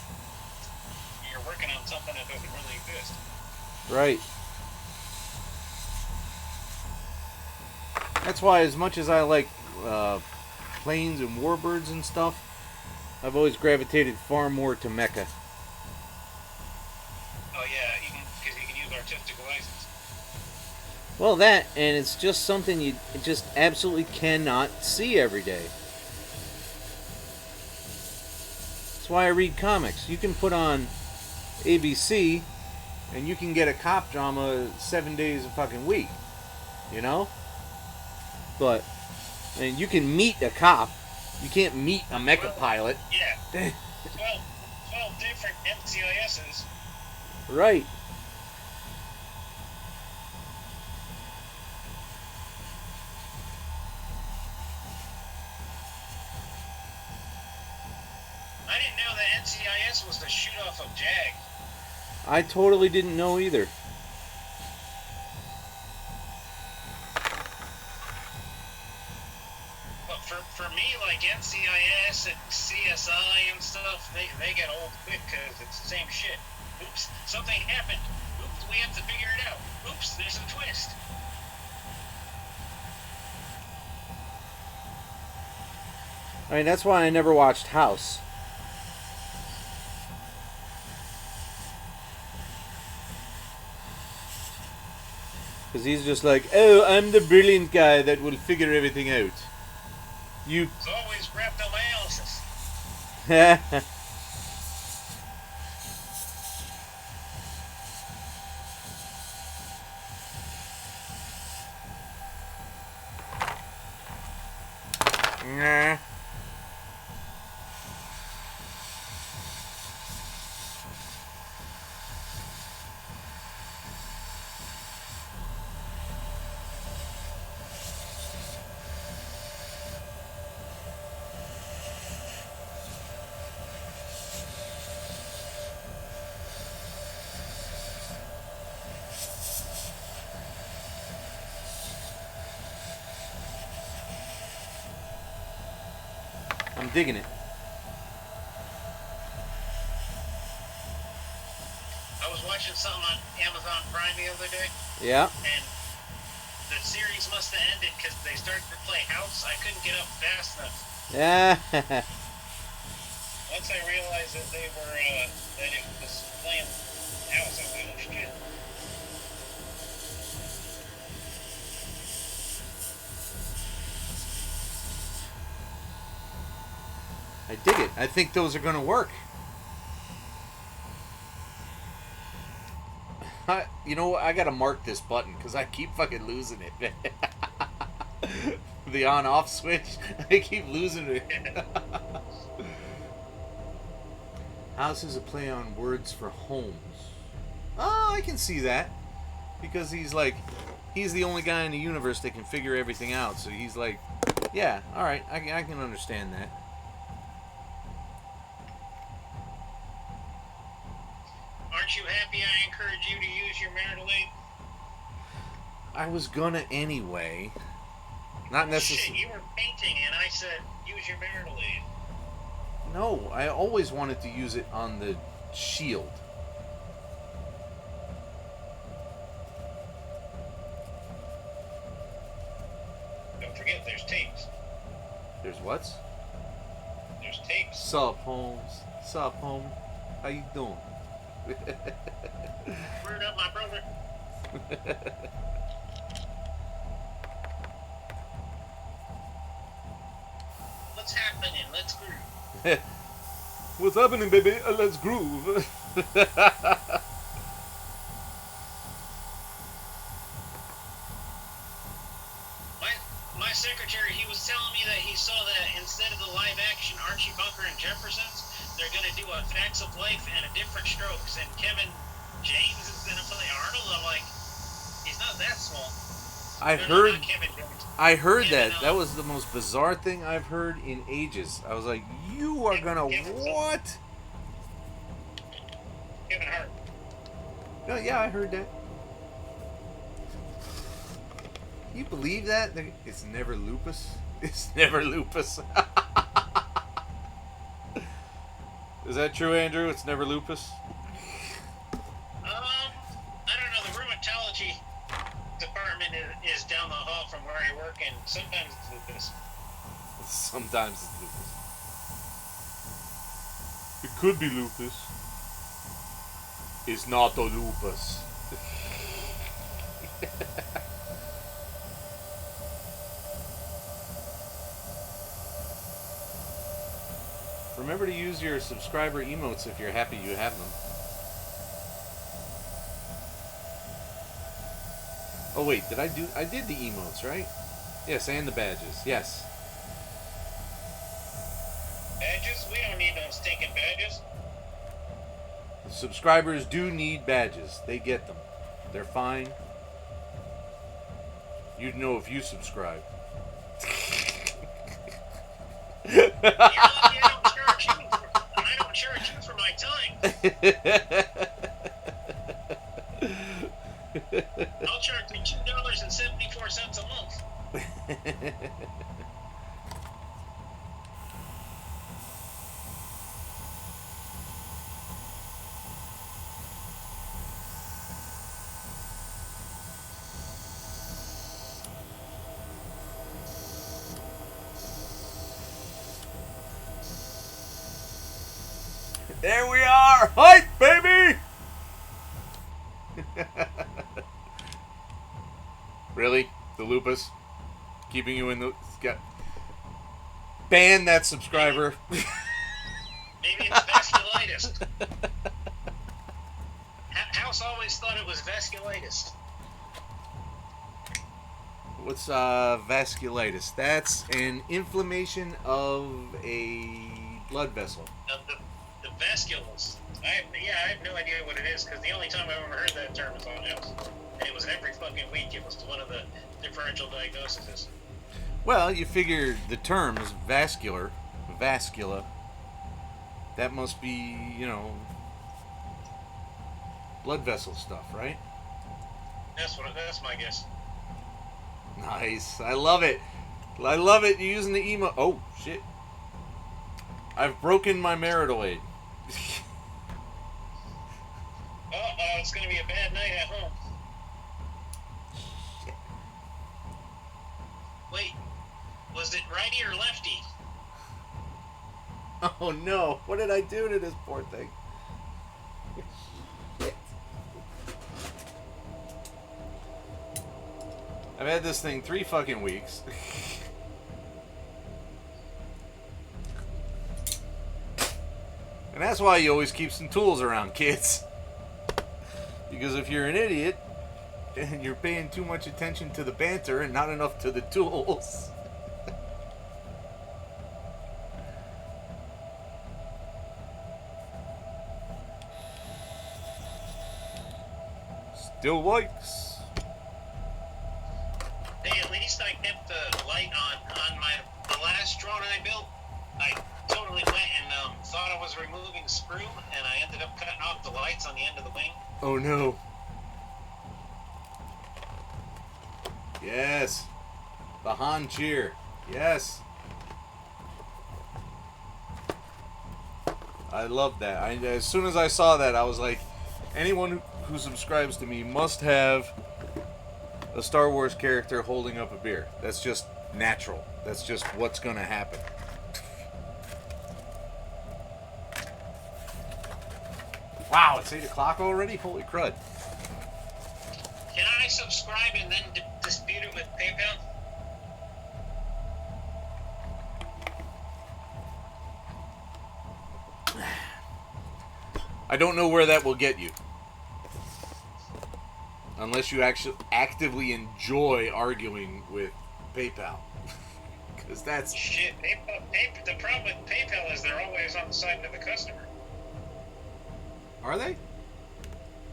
you're working on something that doesn't really exist. Right. That's why, as much as I like planes and warbirds and stuff, I've always gravitated far more to mecha. Oh yeah, because you can use artistic license. Well, that, and it's just something you just absolutely cannot see every day. That's why I read comics. You can put on ABC, and you can get a cop drama 7 days a fucking week. You know? But, and you can meet a cop. You can't meet a mecha pilot. Yeah. 12 different NCISs. Right. I didn't know that NCIS was the shoot off of JAG. I totally didn't know either. But for me, like NCIS and CSI and stuff, they get old quick because it's the same shit. Oops, something happened. Oops, we have to figure it out. Oops, there's a twist. I mean, that's why I never watched House. Because he's just like, oh, I'm the brilliant guy that will figure everything out. You. It's always rhabdomyolysis. Nah. I'm digging it. I was watching something on Amazon Prime the other day, Yeah. and the series must have ended because they started to play House. I couldn't get up fast enough. Yeah. Once I realized that they were that it was playing House, I was like, oh shit. I dig it. I think those are going to work. You know what? I got to mark this button because I keep fucking losing it. The on-off switch. I keep losing it. House is a play on words for homes. Oh, I can see that. Because he's like, he's the only guy in the universe that can figure everything out. So he's like, yeah, alright, I can understand that. Aren't you happy I encourage you to use your marital aid? I was gonna anyway. Not necessarily. Shit, you were painting and I said, use your marital aid. No, I always wanted to use it on the shield. Don't forget, there's tapes. There's what? There's tapes. Sup, Holmes? Sup, home? How you doing? Word up, my brother. What's happening? Let's groove. What's happening, baby? Let's groove. My secretary, he was telling me that he saw that instead of the live action Archie Bunker and Jeffersons, they're going to do a Facts of Life and a Different Strokes, and Kevin James is going to play Arnold. I'm like, he's not that small. I heard that. That was the most bizarre thing I've heard in ages. I was like, you are gonna what? Kevin Hart. Oh, yeah, I heard that. You believe that? It's never lupus. It's never lupus. Is that true, Andrew? It's never lupus. I don't know. The rheumatology department is down the hall from where I work, and sometimes it's lupus. Sometimes it's lupus. It could be lupus. It's not a lupus. Remember to use your subscriber emotes if you're happy you have them. Oh wait, I did the emotes, right? Yes, and the badges. Yes. Badges? We don't need no stinking badges. The subscribers do need badges. They get them. They're fine. You'd know if you subscribe. I don't charge you for my time. I'll charge you $2.74 a month. There we are! Hype, baby! Really? The lupus? Keeping you in the... Ban that subscriber. Maybe it's vasculitis. House always thought it was vasculitis. What's vasculitis? That's an inflammation of a blood vessel. The vasculus. I have no idea what it is, because the only time I've ever heard that term was on House. And it was every fucking week. It was one of the differential diagnoses. Well, you figure the terms vascula. That must be, blood vessel stuff, right? That's my guess. Nice. I love it. You're using the emo. Oh, shit. I've broken my marital aid. It's going to be a bad night at home. Shit. Wait, was it righty or lefty? Oh, no. What did I do to this poor thing? Shit. I've had this thing 3 fucking weeks. And that's why you always keep some tools around, kids. Because if you're an idiot and you're paying too much attention to the banter and not enough to the tools. Still works. Hey, at least I kept the light on the last drone I built. I totally went and thought I was removing a screw, and I ended up cutting off the lights on the end of the wing. Oh no. Yes. The Han cheer. Yes. I love that. As soon as I saw that, I was like, anyone who subscribes to me must have a Star Wars character holding up a beer. That's just natural. That's just what's going to happen. Wow, it's 8 o'clock already? Holy crud. Can I subscribe and then dispute it with PayPal? I don't know where that will get you. Unless you actually actively enjoy arguing with PayPal. Because that's... Shit, the problem with PayPal is they're always on the side of the customer. Are they?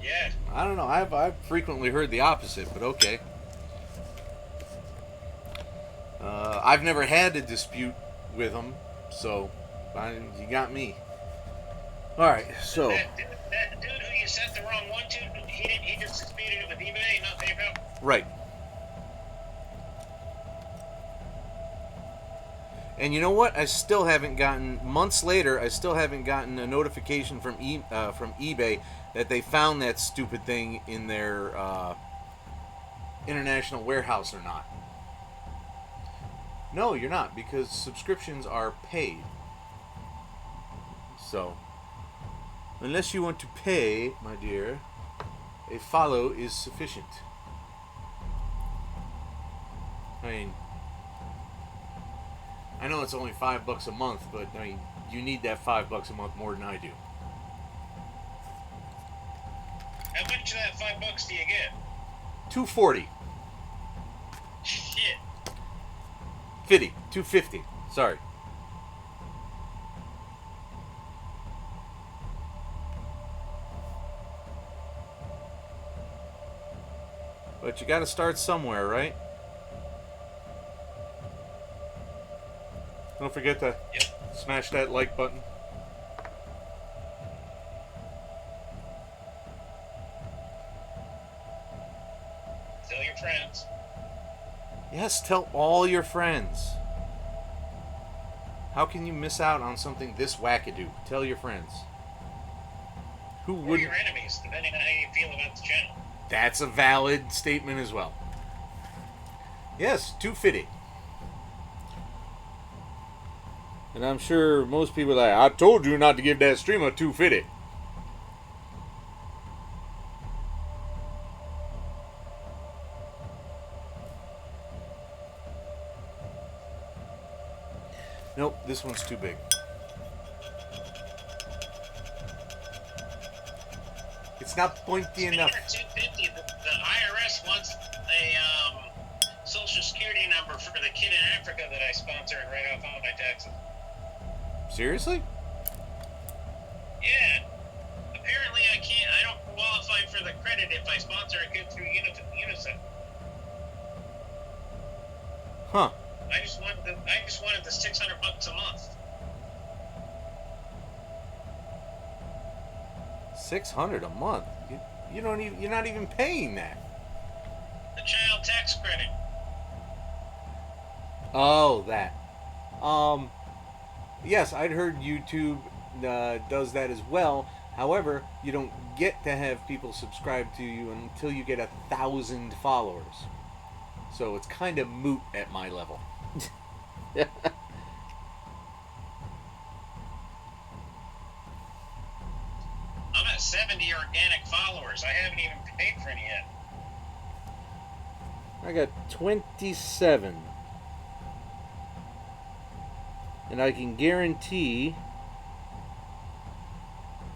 Yeah. I don't know. I've frequently heard the opposite, but okay. I've never had a dispute with them, so you got me. All right, so That dude who you sent the wrong one to, he just disputed it with eBay, not PayPal. right. And you know what? I still haven't gotten, months later, I still haven't gotten a notification from eBay that they found that stupid thing in their international warehouse or not. No, you're not, because subscriptions are paid. So, unless you want to pay, my dear, a follow is sufficient. I mean, I know it's only $5 a month, but I mean, you need that $5 a month more than I do. How much of that $5 do you get? $2.40. Shit. $2.50. Sorry. But you got to start somewhere, right? Don't forget to smash that like button. Tell your friends. Yes, tell all your friends. How can you miss out on something this wackadoo? Tell your friends. Who Or wouldn't? your enemies, depending on how you feel about the channel. That's a valid statement as well. Yes, $2.50. And I'm sure most people are like, I told you not to give that streamer 250. Nope, this one's too big. It's not pointy enough. 250, the IRS wants a social security number for the kid in Africa that I sponsor and write off all my taxes. Seriously? Yeah. Apparently I don't qualify for the credit if I sponsor a kid through UNICEF. Huh. I just wanted the $600 a month. 600 a month. You don't even. You're not even paying that. The child tax credit. Oh, that. Yes, I'd heard YouTube does that as well. However, you don't get to have people subscribe to you until you get 1,000 followers. So it's kind of moot at my level. I'm at 70 organic followers. I haven't even paid for any yet. I got 27. And I can guarantee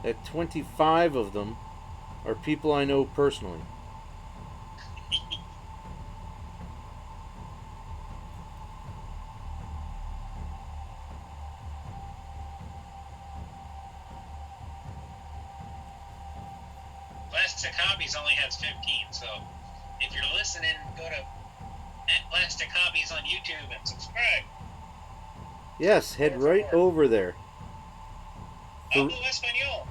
that 25 of them are people I know personally. Plastic Hobbies only has 15, so if you're listening, go to Plastic Hobbies on YouTube and subscribe. Yes, head right over there. Hablo español.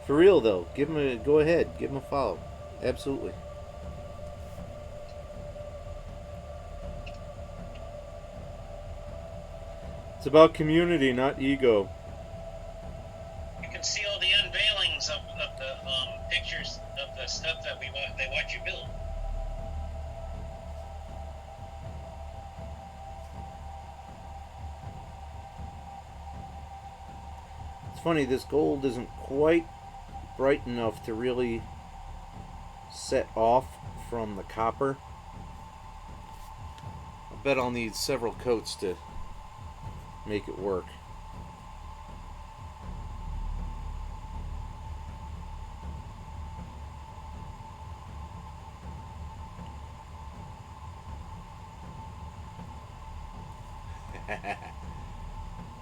For real though, go ahead, give him a follow. Absolutely. It's about community, not ego. You can see all the unveilings of the pictures of the stuff that they watch you build. It's funny, this gold isn't quite bright enough to really set off from the copper. I bet I'll need several coats to make it work.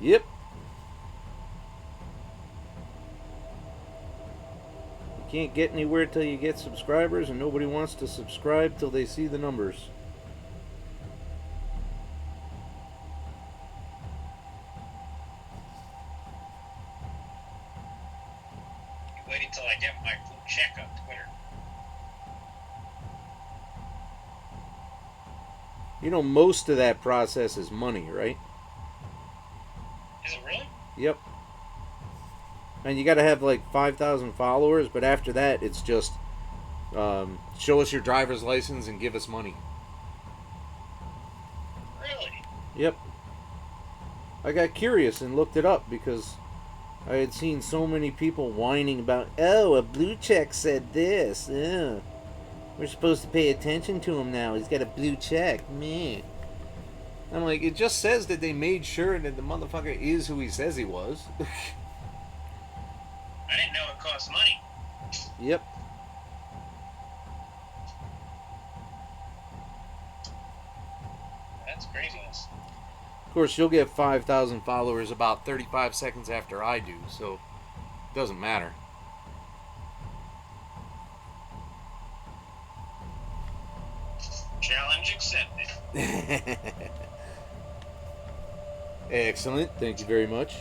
Yep. You can't get anywhere till you get subscribers, and nobody wants to subscribe till they see the numbers. Wait until I get my blue check on Twitter. You know, most of that process is money, right? Is it really? Yep. And you got to have like 5,000 followers, but after that, it's just show us your driver's license and give us money. Really? Yep. I got curious and looked it up because I had seen so many people whining about, oh, a blue check said this. Yeah. We're supposed to pay attention to him now. He's got a blue check. Meh. I'm like, it just says that they made sure that the motherfucker is who he says he was. I didn't know it cost money. Yep. That's craziness. Of course, you'll get 5,000 followers about 35 seconds after I do, so it doesn't matter. Challenge accepted. Excellent. Thank you very much.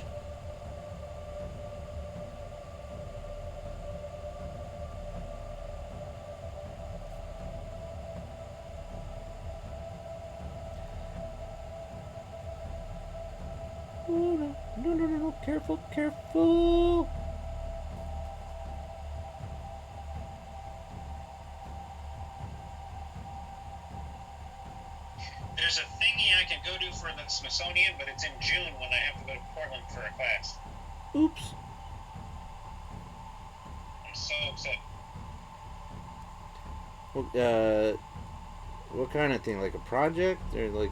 Oh, no. Careful, careful. There's a thingy I can go to for the Smithsonian, but it's in June when I have to go to Portland for a class. Oops. I'm so upset. Well, what kind of thing? Like a project or like?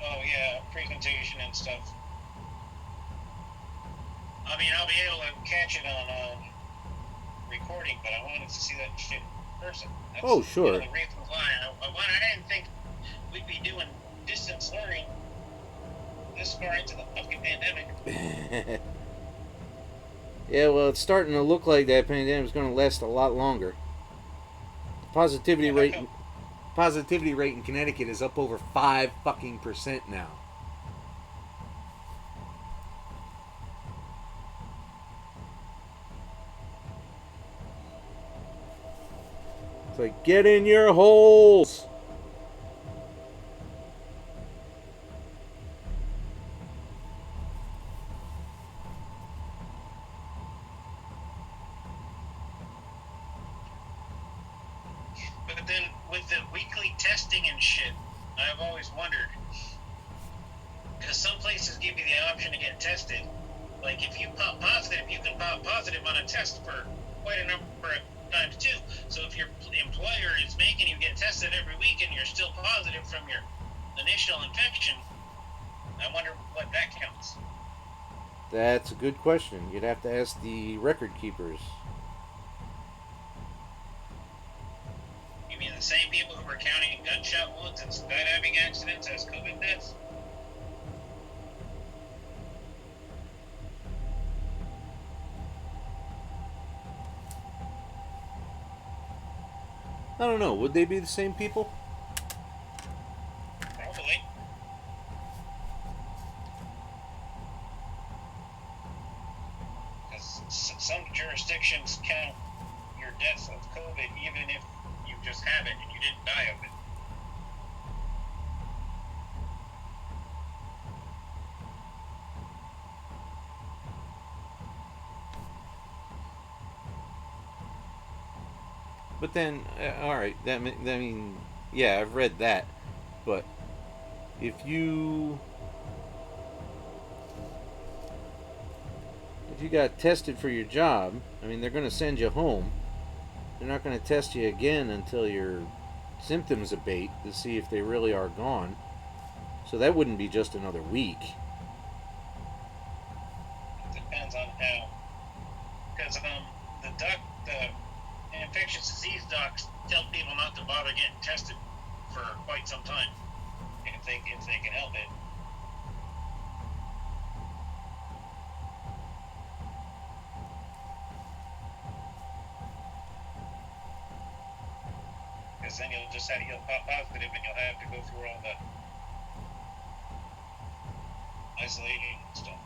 Oh yeah, presentation and stuff. I mean, I'll be able to catch it on recording, but I wanted to see that shit in person. That's Oh, one of sure. the reasons why I didn't think we'd be doing distance learning this far into the fucking pandemic. Yeah, well, it's starting to look like that pandemic's going to last a lot longer. The positivity Yeah, how rate, come? positivity rate in Connecticut is up over 5% now. It's like get in your holes. But then with the weekly testing and shit, I've always wondered because some places give you the option to get tested. Like if you pop positive, you can pop positive on a test for quite a number of times too. So if your employer is making you get tested every week and you're still positive from your initial infection, I wonder what that counts. That's a good question. You'd have to ask the record keepers. You mean the same people who were counting gunshot wounds and skydiving accidents as COVID deaths? I don't know. Would they be the same people? Probably. Because some jurisdictions count your death of COVID even if you just have it and you didn't die of it. But then, all right. Yeah, I've read that. But if you if you got tested for your job, I mean, they're going to send you home. They're not going to test you again until your symptoms abate to see if they really are gone. So that wouldn't be just another week. It depends on how. Because the infectious disease docs tell people not to bother getting tested for quite some time if they can help it. Because then you'll pop positive and you'll have to go through all the isolating and stuff.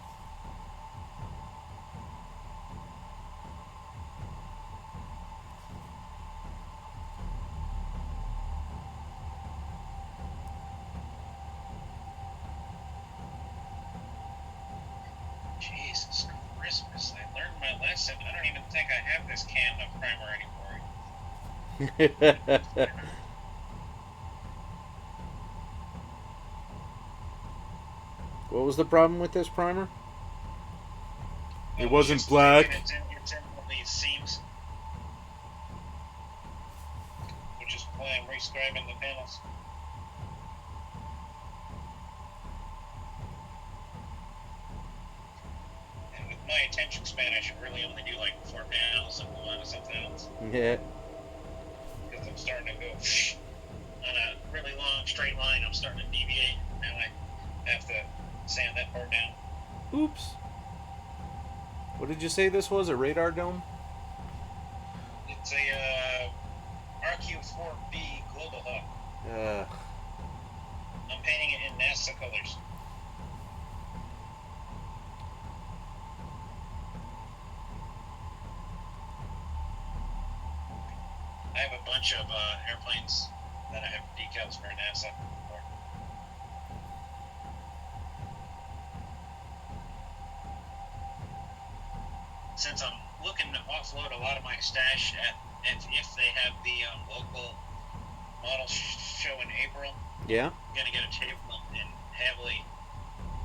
Jesus Christmas! I learned my lesson. I don't even think I have this can of primer anymore. What was the problem with this primer? It Well, it's wasn't just thinking black. it's in all these seams, which is why I'm rescribing the panels. And with my attention span, I should really only do like 4 panels and move on to something else. Yeah. Because I'm starting to go on a really long straight line. I'm starting to deviate. Now I have to sand that part down. Oops. What did you say this was? A radar dome? It's a RQ4B Global Hawk. Uh, I'm painting it in NASA colors. I have a bunch of airplanes that I have decals for NASA. Since I'm looking to offload a lot of my stash if they have the local model show in April. Yeah. I'm gonna get a table and heavily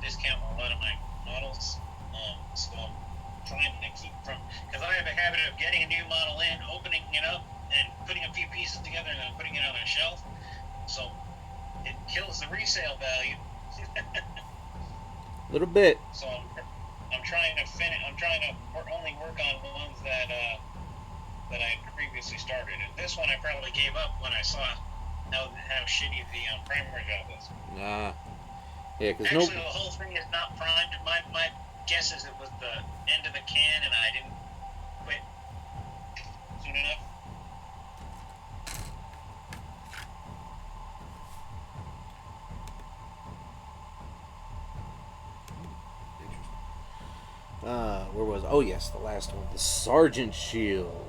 discount a lot of my models. So I'm trying to keep from, because I have a habit of getting a new model in, opening it up, and putting a few pieces together, and then putting it on a shelf. So it kills the resale value. A little bit. So I'm trying to finish. I'm trying to only work on ones that that I had previously started. And this one I probably gave up when I saw how shitty the primer job was. Nah. Yeah, because Actually, the whole thing is not primed. My guess is it was the end of the can, and I didn't quit soon enough. Where was? Oh yes, the last one, the Sergeant Shield.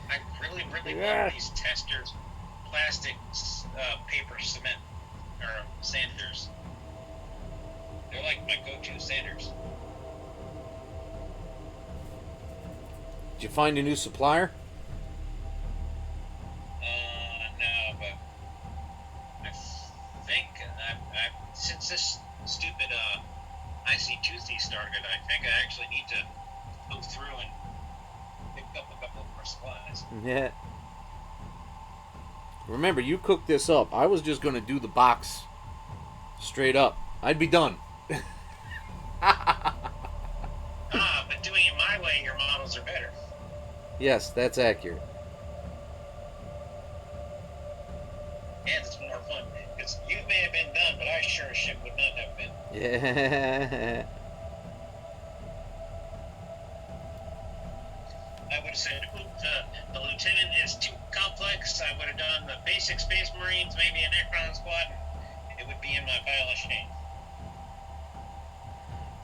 I really love these testers, plastic paper cement or sanders. They're like my go-to sanders. Did you find a new supplier? No, but I think since this stupid IC Toothy started, I think I actually need to go through and pick up a couple of more supplies. Yeah. Remember, you cooked this up. I was just going to do the box straight up. I'd be done. But doing it my way, your models are better. Yes, that's accurate. And it's more fun. Because you may have been done, but I sure as shit would not have been. Yeah. I would have said, the lieutenant is too complex. I would have done the basic Space Marines, maybe a Necron squad. It would be in my pile of shame.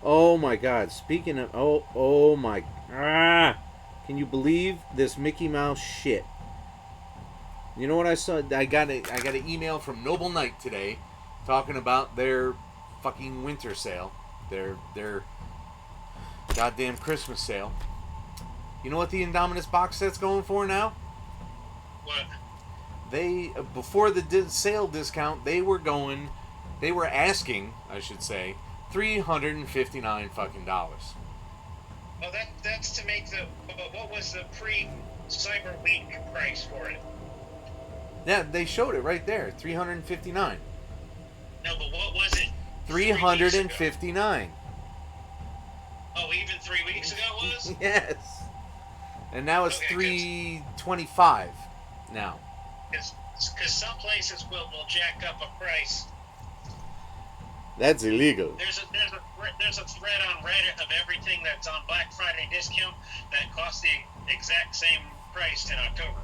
Oh my God! Speaking of oh my can you believe this Mickey Mouse shit? You know what I saw? I got an email from Noble Knight today, talking about their fucking winter sale, their goddamn Christmas sale. You know what the Indominus box set's going for now? What? They before the sale discount, they were asking, I should say, $359 fucking dollars. Well, that's to make the. What was the pre-Cyber Week price for it? Yeah, they showed it right there, $359. No, but what was it? $359. Oh, even 3 weeks ago it was? Yes. And now it's $325 now. Because some places will jack up a price. That's illegal. There's a thread on Reddit of everything that's on Black Friday discount that costs the exact same price in October.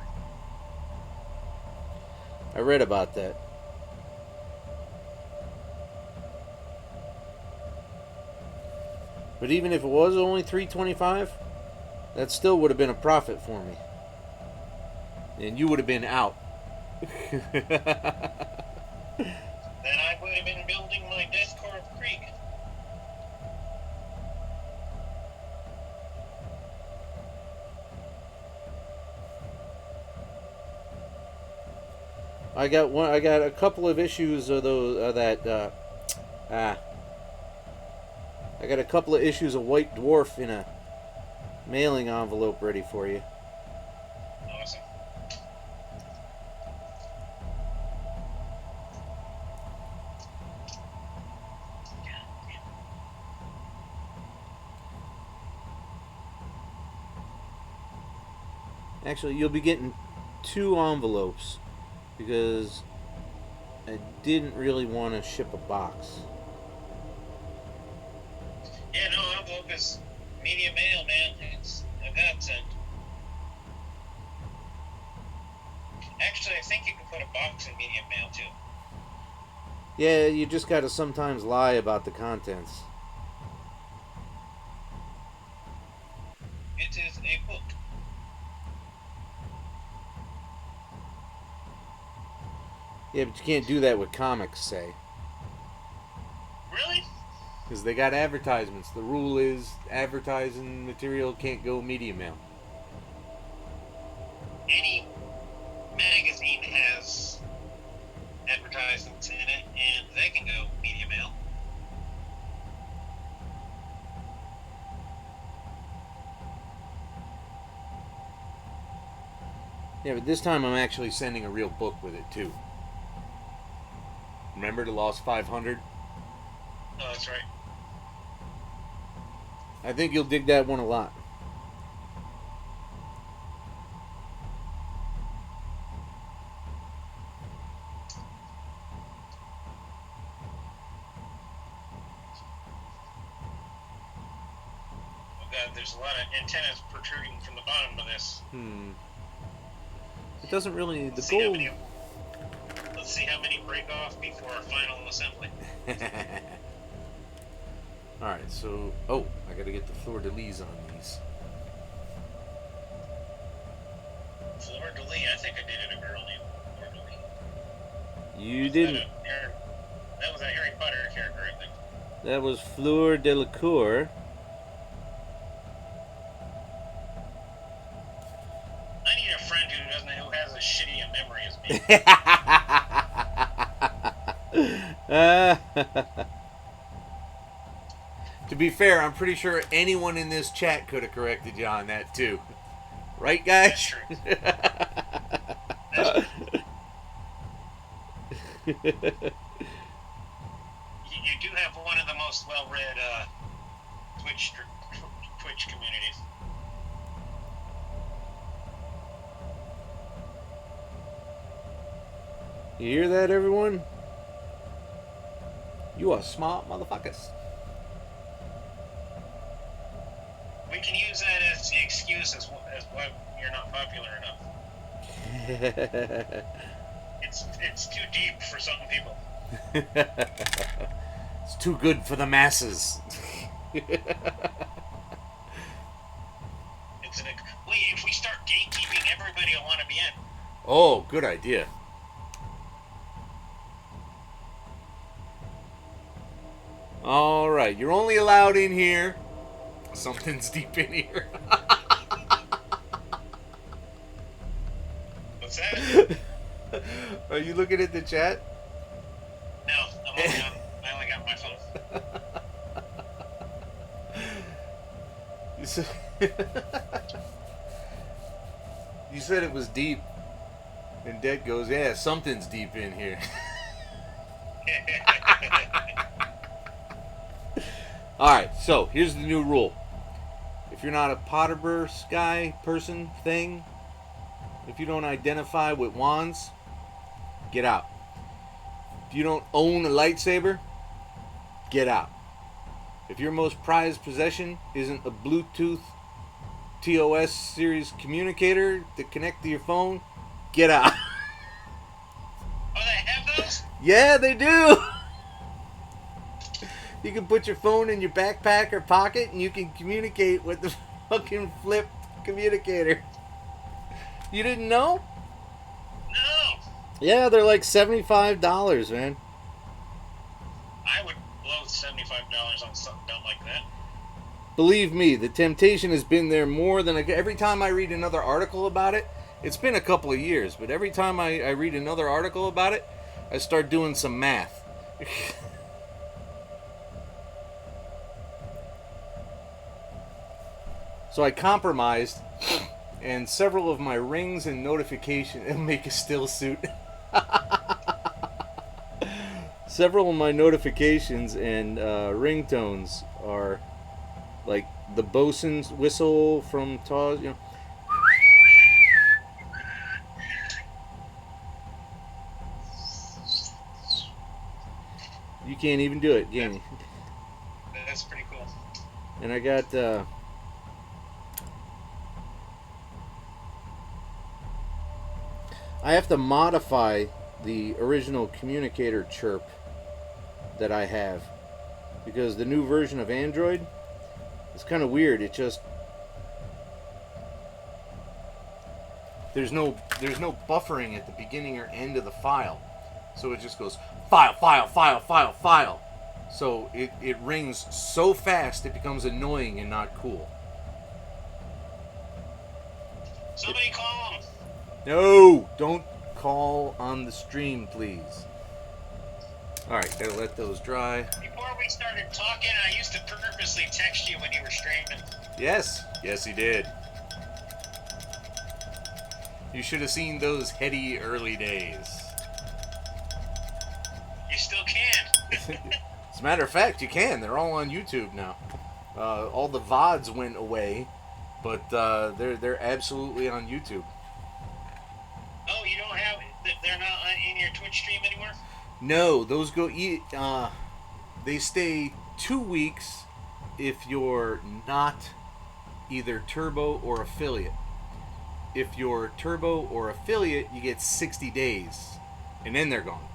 I read about that. But even if it was only $325, that still would have been a profit for me. And you would have been out. Then I would have been building my Death Corps of Creek. I got a couple of issues of those I got a couple of issues of White Dwarf in a mailing envelope ready for you. Awesome. Actually, you'll be getting 2 envelopes because I didn't really want to ship a box. Yeah, no, envelope is media mail, man. It's a godsend. Actually, I think you can put a box in media mail too. Yeah, you just gotta sometimes lie about the contents. It is a book. Yeah, but you can't do that with comics, say. Really? Because they got advertisements. The rule is advertising material can't go media mail. Any magazine has advertisements in it, and they can go media mail. Yeah, but this time I'm actually sending a real book with it, too. Remember the Lost 500? Oh, that's right. I think you'll dig that one a lot. Oh god, there's a lot of antennas protruding from the bottom of this. It doesn't really... The Let's see gold... let's see how many break off before our final assembly. Alright, so... Oh, I gotta get the fleur-de-lis on these. Fleur-de-lis, I think I dated a girl named Fleur-de-lis. You didn't. That was a Harry Potter character, I think. That was Fleur de la Cour. I need a friend who has as shitty a memory as me. To be fair, I'm pretty sure anyone in this chat could have corrected you on that too. Right, guys? That's true. That's true. You do have one of the most well-read Twitch communities. You hear that, everyone? You are smart motherfuckers. We can use that as the excuse as why you're not popular enough. It's too deep for some people. It's too good for the masses. If we start gatekeeping, everybody will want to be in. Oh, good idea. All right, you're only allowed in here. Something's deep in here. What's that? Are you looking at the chat? No, I only got my phone. You said it was deep. And Dad goes, yeah, something's deep in here. Alright, so here's the new rule. If you're not a Potterverse guy, person, thing, if you don't identify with wands, get out. If you don't own a lightsaber, get out. If your most prized possession isn't a Bluetooth TOS series communicator to connect to your phone, get out. Oh, they have those? Yeah, they do. You can put your phone in your backpack or pocket and you can communicate with the fucking flipped communicator. You didn't know? No. Yeah, they're like $75, man. I would blow $75 on something dumb like that. Believe me, the temptation has been there more than... Every time I read another article about it, it's been a couple of years, but every time I read another article about it, I start doing some math. So I compromised, and several of my rings and notifications make a still suit. Several of my notifications and ringtones are like the bosun's whistle from Taz, you know. You can't even do it, can you? That's pretty cool. And I got I have to modify the original communicator chirp that I have because the new version of Android is kind of weird. It just there's no buffering at the beginning or end of the file, so it just goes file file file file file. So it rings so fast it becomes annoying and not cool. Somebody call him. No, don't call on the stream, please. All right, gotta let those dry. Before we started talking, I used to purposely text you when you were streaming. Yes, he did. You should have seen those heady early days. You still can. As a matter of fact, you can. They're all on YouTube now. All the VODs went away, but they're absolutely on YouTube. Oh, you don't have? They're not in your Twitch stream anymore? No, those go. They stay 2 weeks if you're not either turbo or affiliate. If you're turbo or affiliate, you get 60 days, and then they're gone.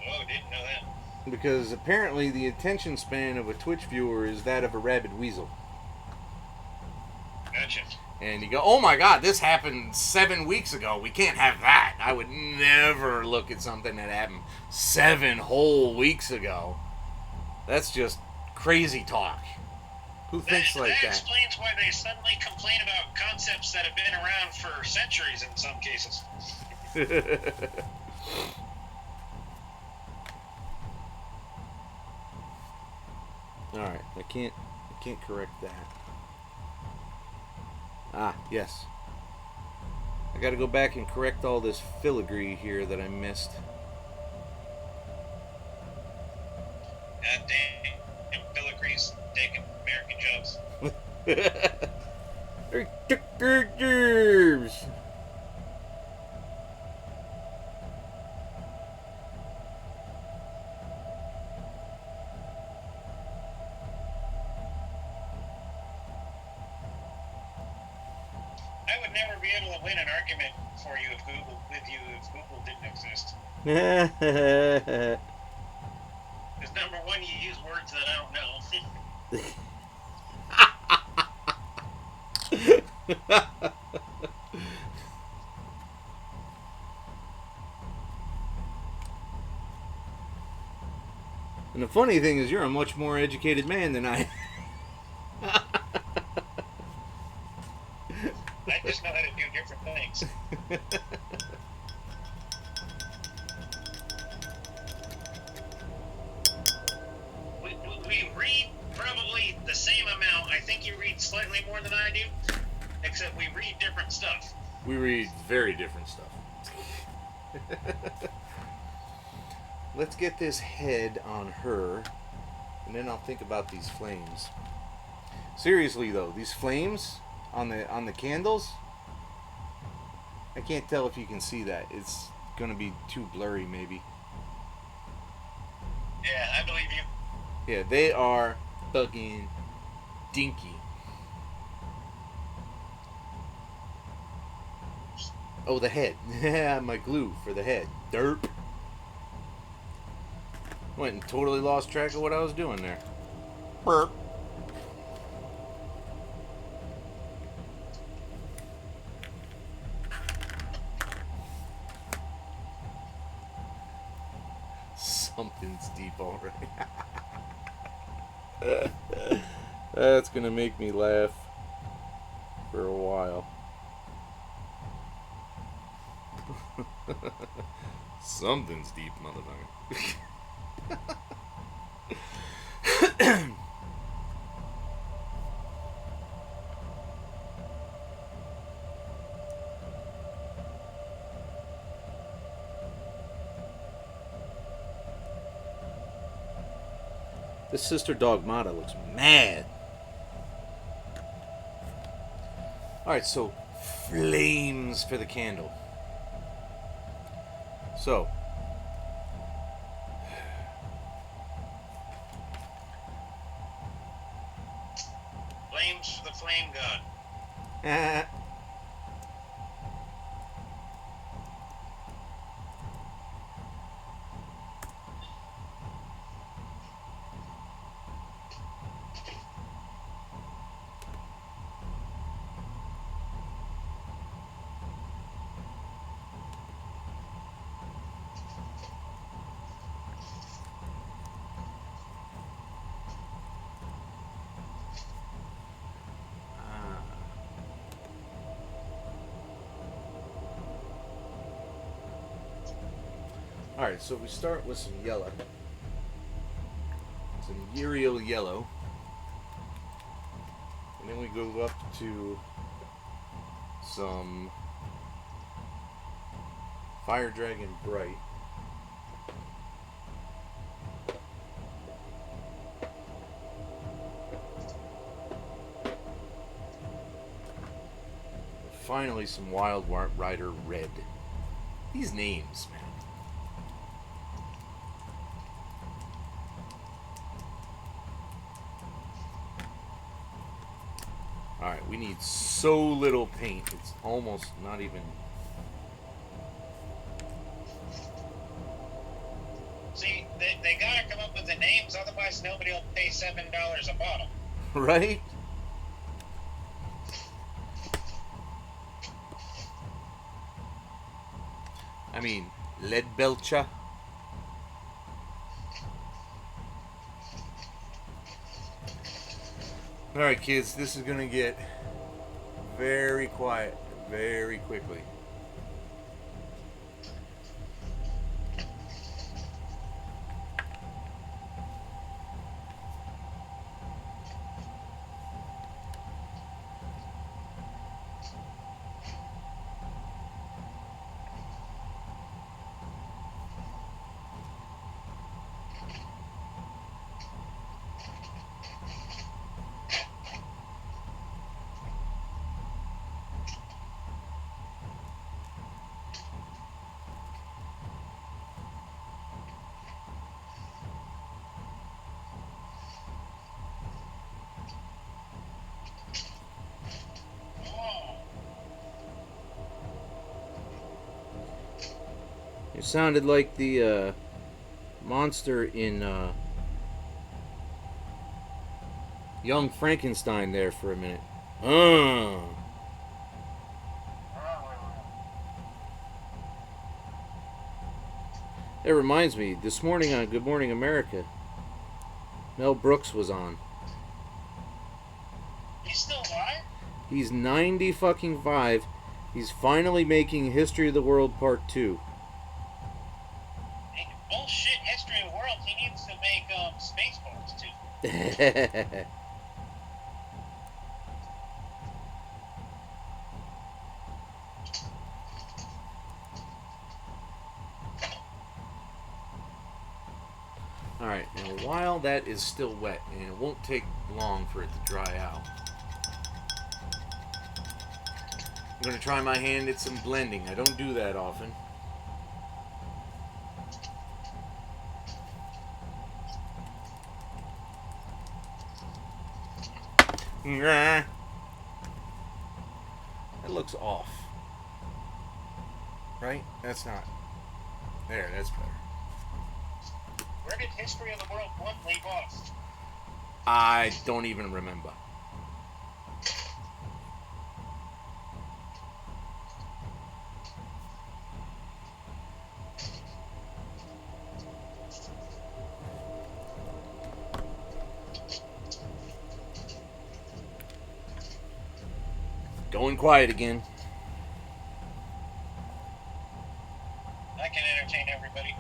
Oh, didn't know that. Because apparently the attention span of a Twitch viewer is that of a rabid weasel. Gotcha. And you go, oh my god, this happened 7 weeks ago. We can't have that. I would never look at something that happened 7 whole weeks ago. That's just crazy talk. Who thinks like that? That explains why they suddenly complain about concepts that have been around for centuries in some cases. Alright, I can't correct that. Ah, yes. I gotta go back and correct all this filigree here that I missed. God damn, filigree's taking American jobs. They took their jobs. I would never be able to win an argument for you if Google didn't exist. Because number one, you use words that I don't know. And the funny thing is, you're a much more educated man than I am. I just know how to do different things. We read probably the same amount. I think you read slightly more than I do, except we read different stuff. We read very different stuff. Let's get this head on her, and then I'll think about these flames. Seriously though, these flames on the candles, I can't tell if you can see that. It's gonna be too blurry maybe. Yeah, I believe you. Yeah, they are fucking dinky. Oh, the head. Yeah, my glue for the head. Derp. Went and totally lost track of what I was doing there. Burp. Something's deep already. That's gonna make me laugh for a while. Something's deep, motherfucker. This Sister Dogmata looks mad. Alright, so flames for the candle. So, flame god. Alright, so we start with some yellow. Some Uriel yellow. And then we go up to some Fire Dragon Bright. Finally, some Wild Rider Red. These names, man. Alright, we need so little paint. It's almost not even... See, they gotta come up with the names, otherwise nobody will pay $7 a bottle. Right? I mean, Lead Belcher. Alright, kids, this is going to get very quiet very quickly. It sounded like the monster in Young Frankenstein there for a minute. That reminds me, this morning on Good Morning America, Mel Brooks was on. He's still alive? He's 90 fucking 5. He's finally making History of the World Part 2. Hey, bullshit, History of the World. He needs to make Spaceballs too. Alright, now while that is still wet, and it won't take long for it to dry out, I'm going to try my hand at some blending. I don't do that often. That looks off. Right? That's not. There, that's better. Where did History of the World 1 leave off? I don't even remember. Going quiet again. I can entertain everybody.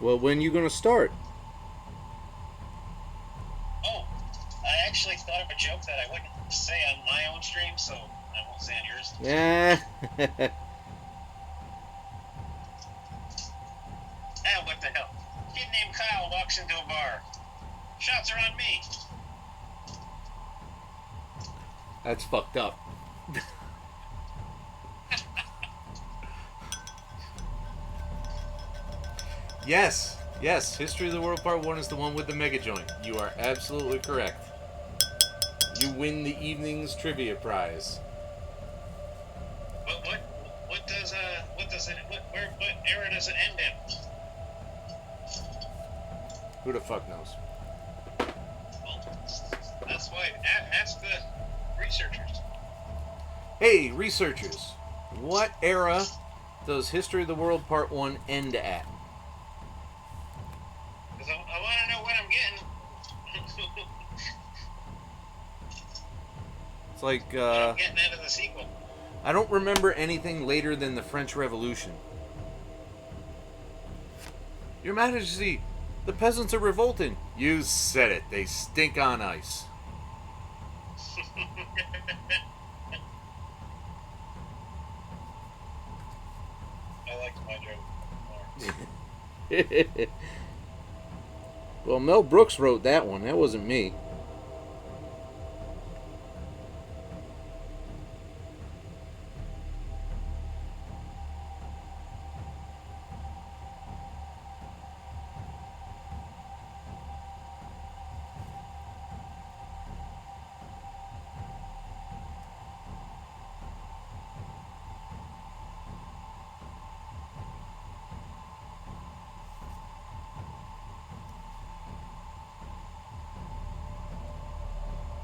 Well, when you gonna start? Oh, I actually thought of a joke that I wouldn't say on my own stream, so I won't say on yours. Yeah. Ah, what the hell? Kid named Kyle walks into a bar. Shots are on me. That's fucked up. Yes, yes. History of the World Part 1 is the one with the mega joint. You are absolutely correct. You win the evening's trivia prize. But what does it what era does it end in? Who the fuck knows? Well, that's why ask the researchers. Hey, researchers. What era does History of the World Part 1 end at? Because I want to know what I'm getting. It's like, What I'm getting out of the sequel. I don't remember anything later than the French Revolution. Your Majesty, the peasants are revolting. You said it. They stink on ice. I liked my joke more. Well, Mel Brooks wrote that one. That wasn't me.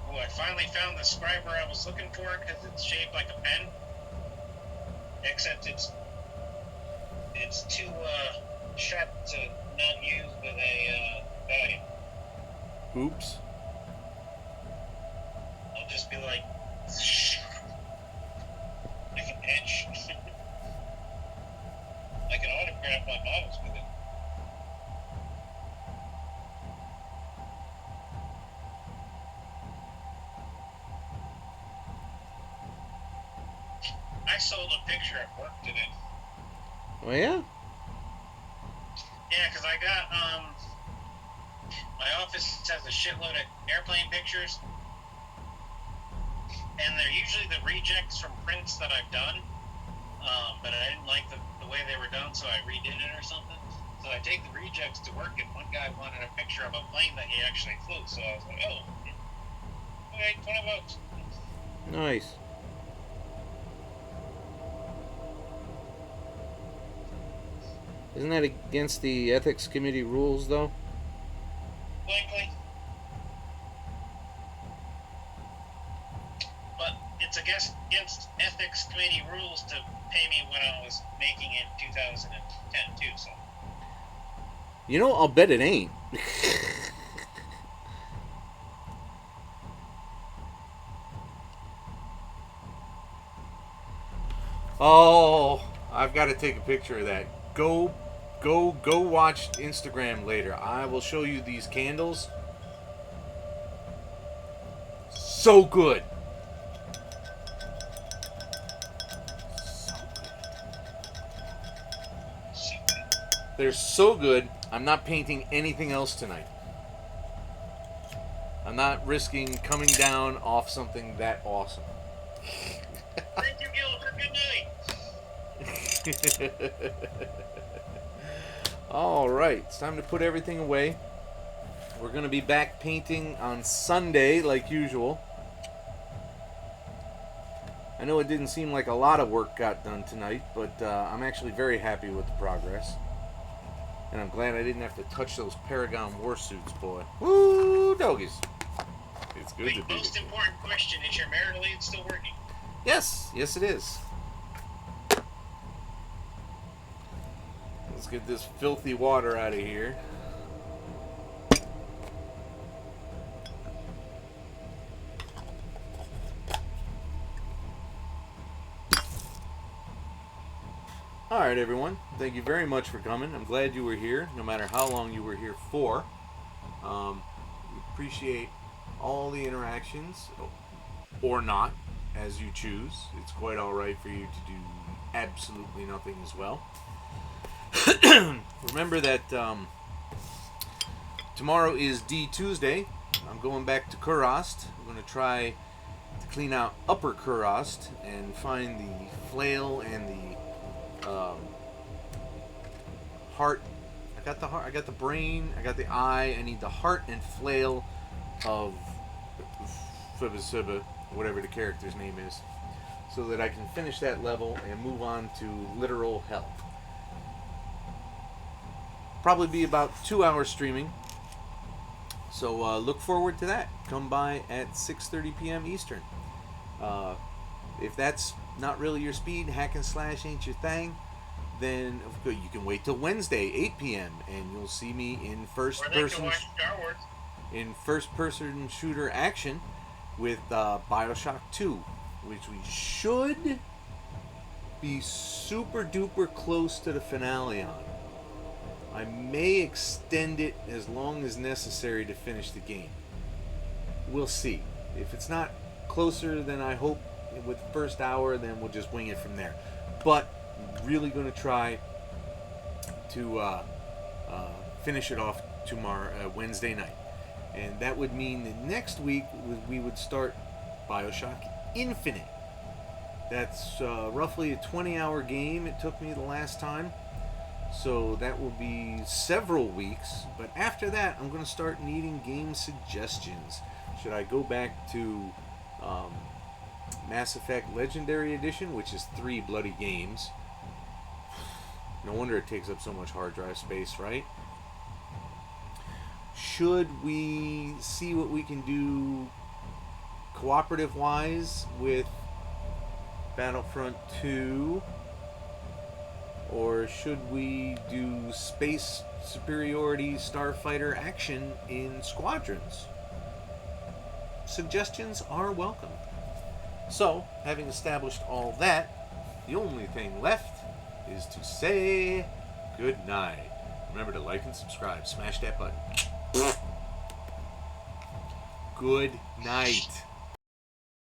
Oh, I finally found the scriber I was looking for because it's shaped like a pen, except it's too sharp to not use with a value. Oops. I'll just be like an etch. I can autograph my models with it. I sold a picture at work today. Oh, yeah? Yeah, because I got, my office has a shitload of airplane pictures, and they're usually the rejects from prints that I've done, but I didn't like the way they were done, so I redid it or something. So I take the rejects to work, and one guy wanted a picture of a plane that he actually flew, so I was like, oh, okay, $20. Nice. Isn't that against the ethics committee rules, though? Likely. But it's against ethics committee rules to pay me what I was making in 2010 too. So. You know, I'll bet it ain't. Oh, I've got to take a picture of that. Go watch Instagram later. I will show you these candles. So good. They're so good. I'm not painting anything else tonight. I'm not risking coming down off something that awesome. Thank you, Gil. Good night. All right, it's time to put everything away. We're going to be back painting on Sunday like usual. I know it didn't seem like a lot of work got done tonight, but I'm actually very happy with the progress. And I'm glad I didn't have to touch those Paragon warsuits, boy. Woo, doggies. It's good to The be most with you. important question, is your marital aid still working? Yes, yes it is. Let's get this filthy water out of here. Alright. Alright, everyone. Thank you very much for coming. I'm glad you were here, no matter how long you were here for. We appreciate all the interactions, or not, as you choose. It's quite alright for you to do absolutely nothing as well. Remember that tomorrow is D Tuesday. I'm going back to Kurast. I'm going to try to clean out Upper Kurast and find the flail and the heart. I got the heart. I got the brain. I got the eye. I need the heart and flail of SisterSister, whatever the character's name is, so that I can finish that level and move on to literal hell. Probably be about 2 hours streaming. So look forward to that. Come by at 6:30 p.m. Eastern. If that's not really your speed, hack and slash ain't your thing, then you can wait till Wednesday, 8 p.m. and you'll see me in first person shooter action with BioShock 2, which we should be super duper close to the finale on. I may extend it as long as necessary to finish the game. We'll see. If it's not closer than I hope with the first hour, then we'll just wing it from there. But I'm really going to try to finish it off tomorrow, Wednesday night. And that would mean that next week we would start BioShock Infinite. That's roughly a 20-hour game it took me the last time. So that will be several weeks. But after that, I'm going to start needing game suggestions. Should I go back to Mass Effect Legendary Edition, which is 3 bloody games? No wonder it takes up so much hard drive space, right? Should we see what we can do cooperative-wise with Battlefront 2? Or should we do space superiority starfighter action in Squadrons? Suggestions are welcome. So, having established all that, the only thing left is to say good night. Remember to like and subscribe. Smash that button. Good night.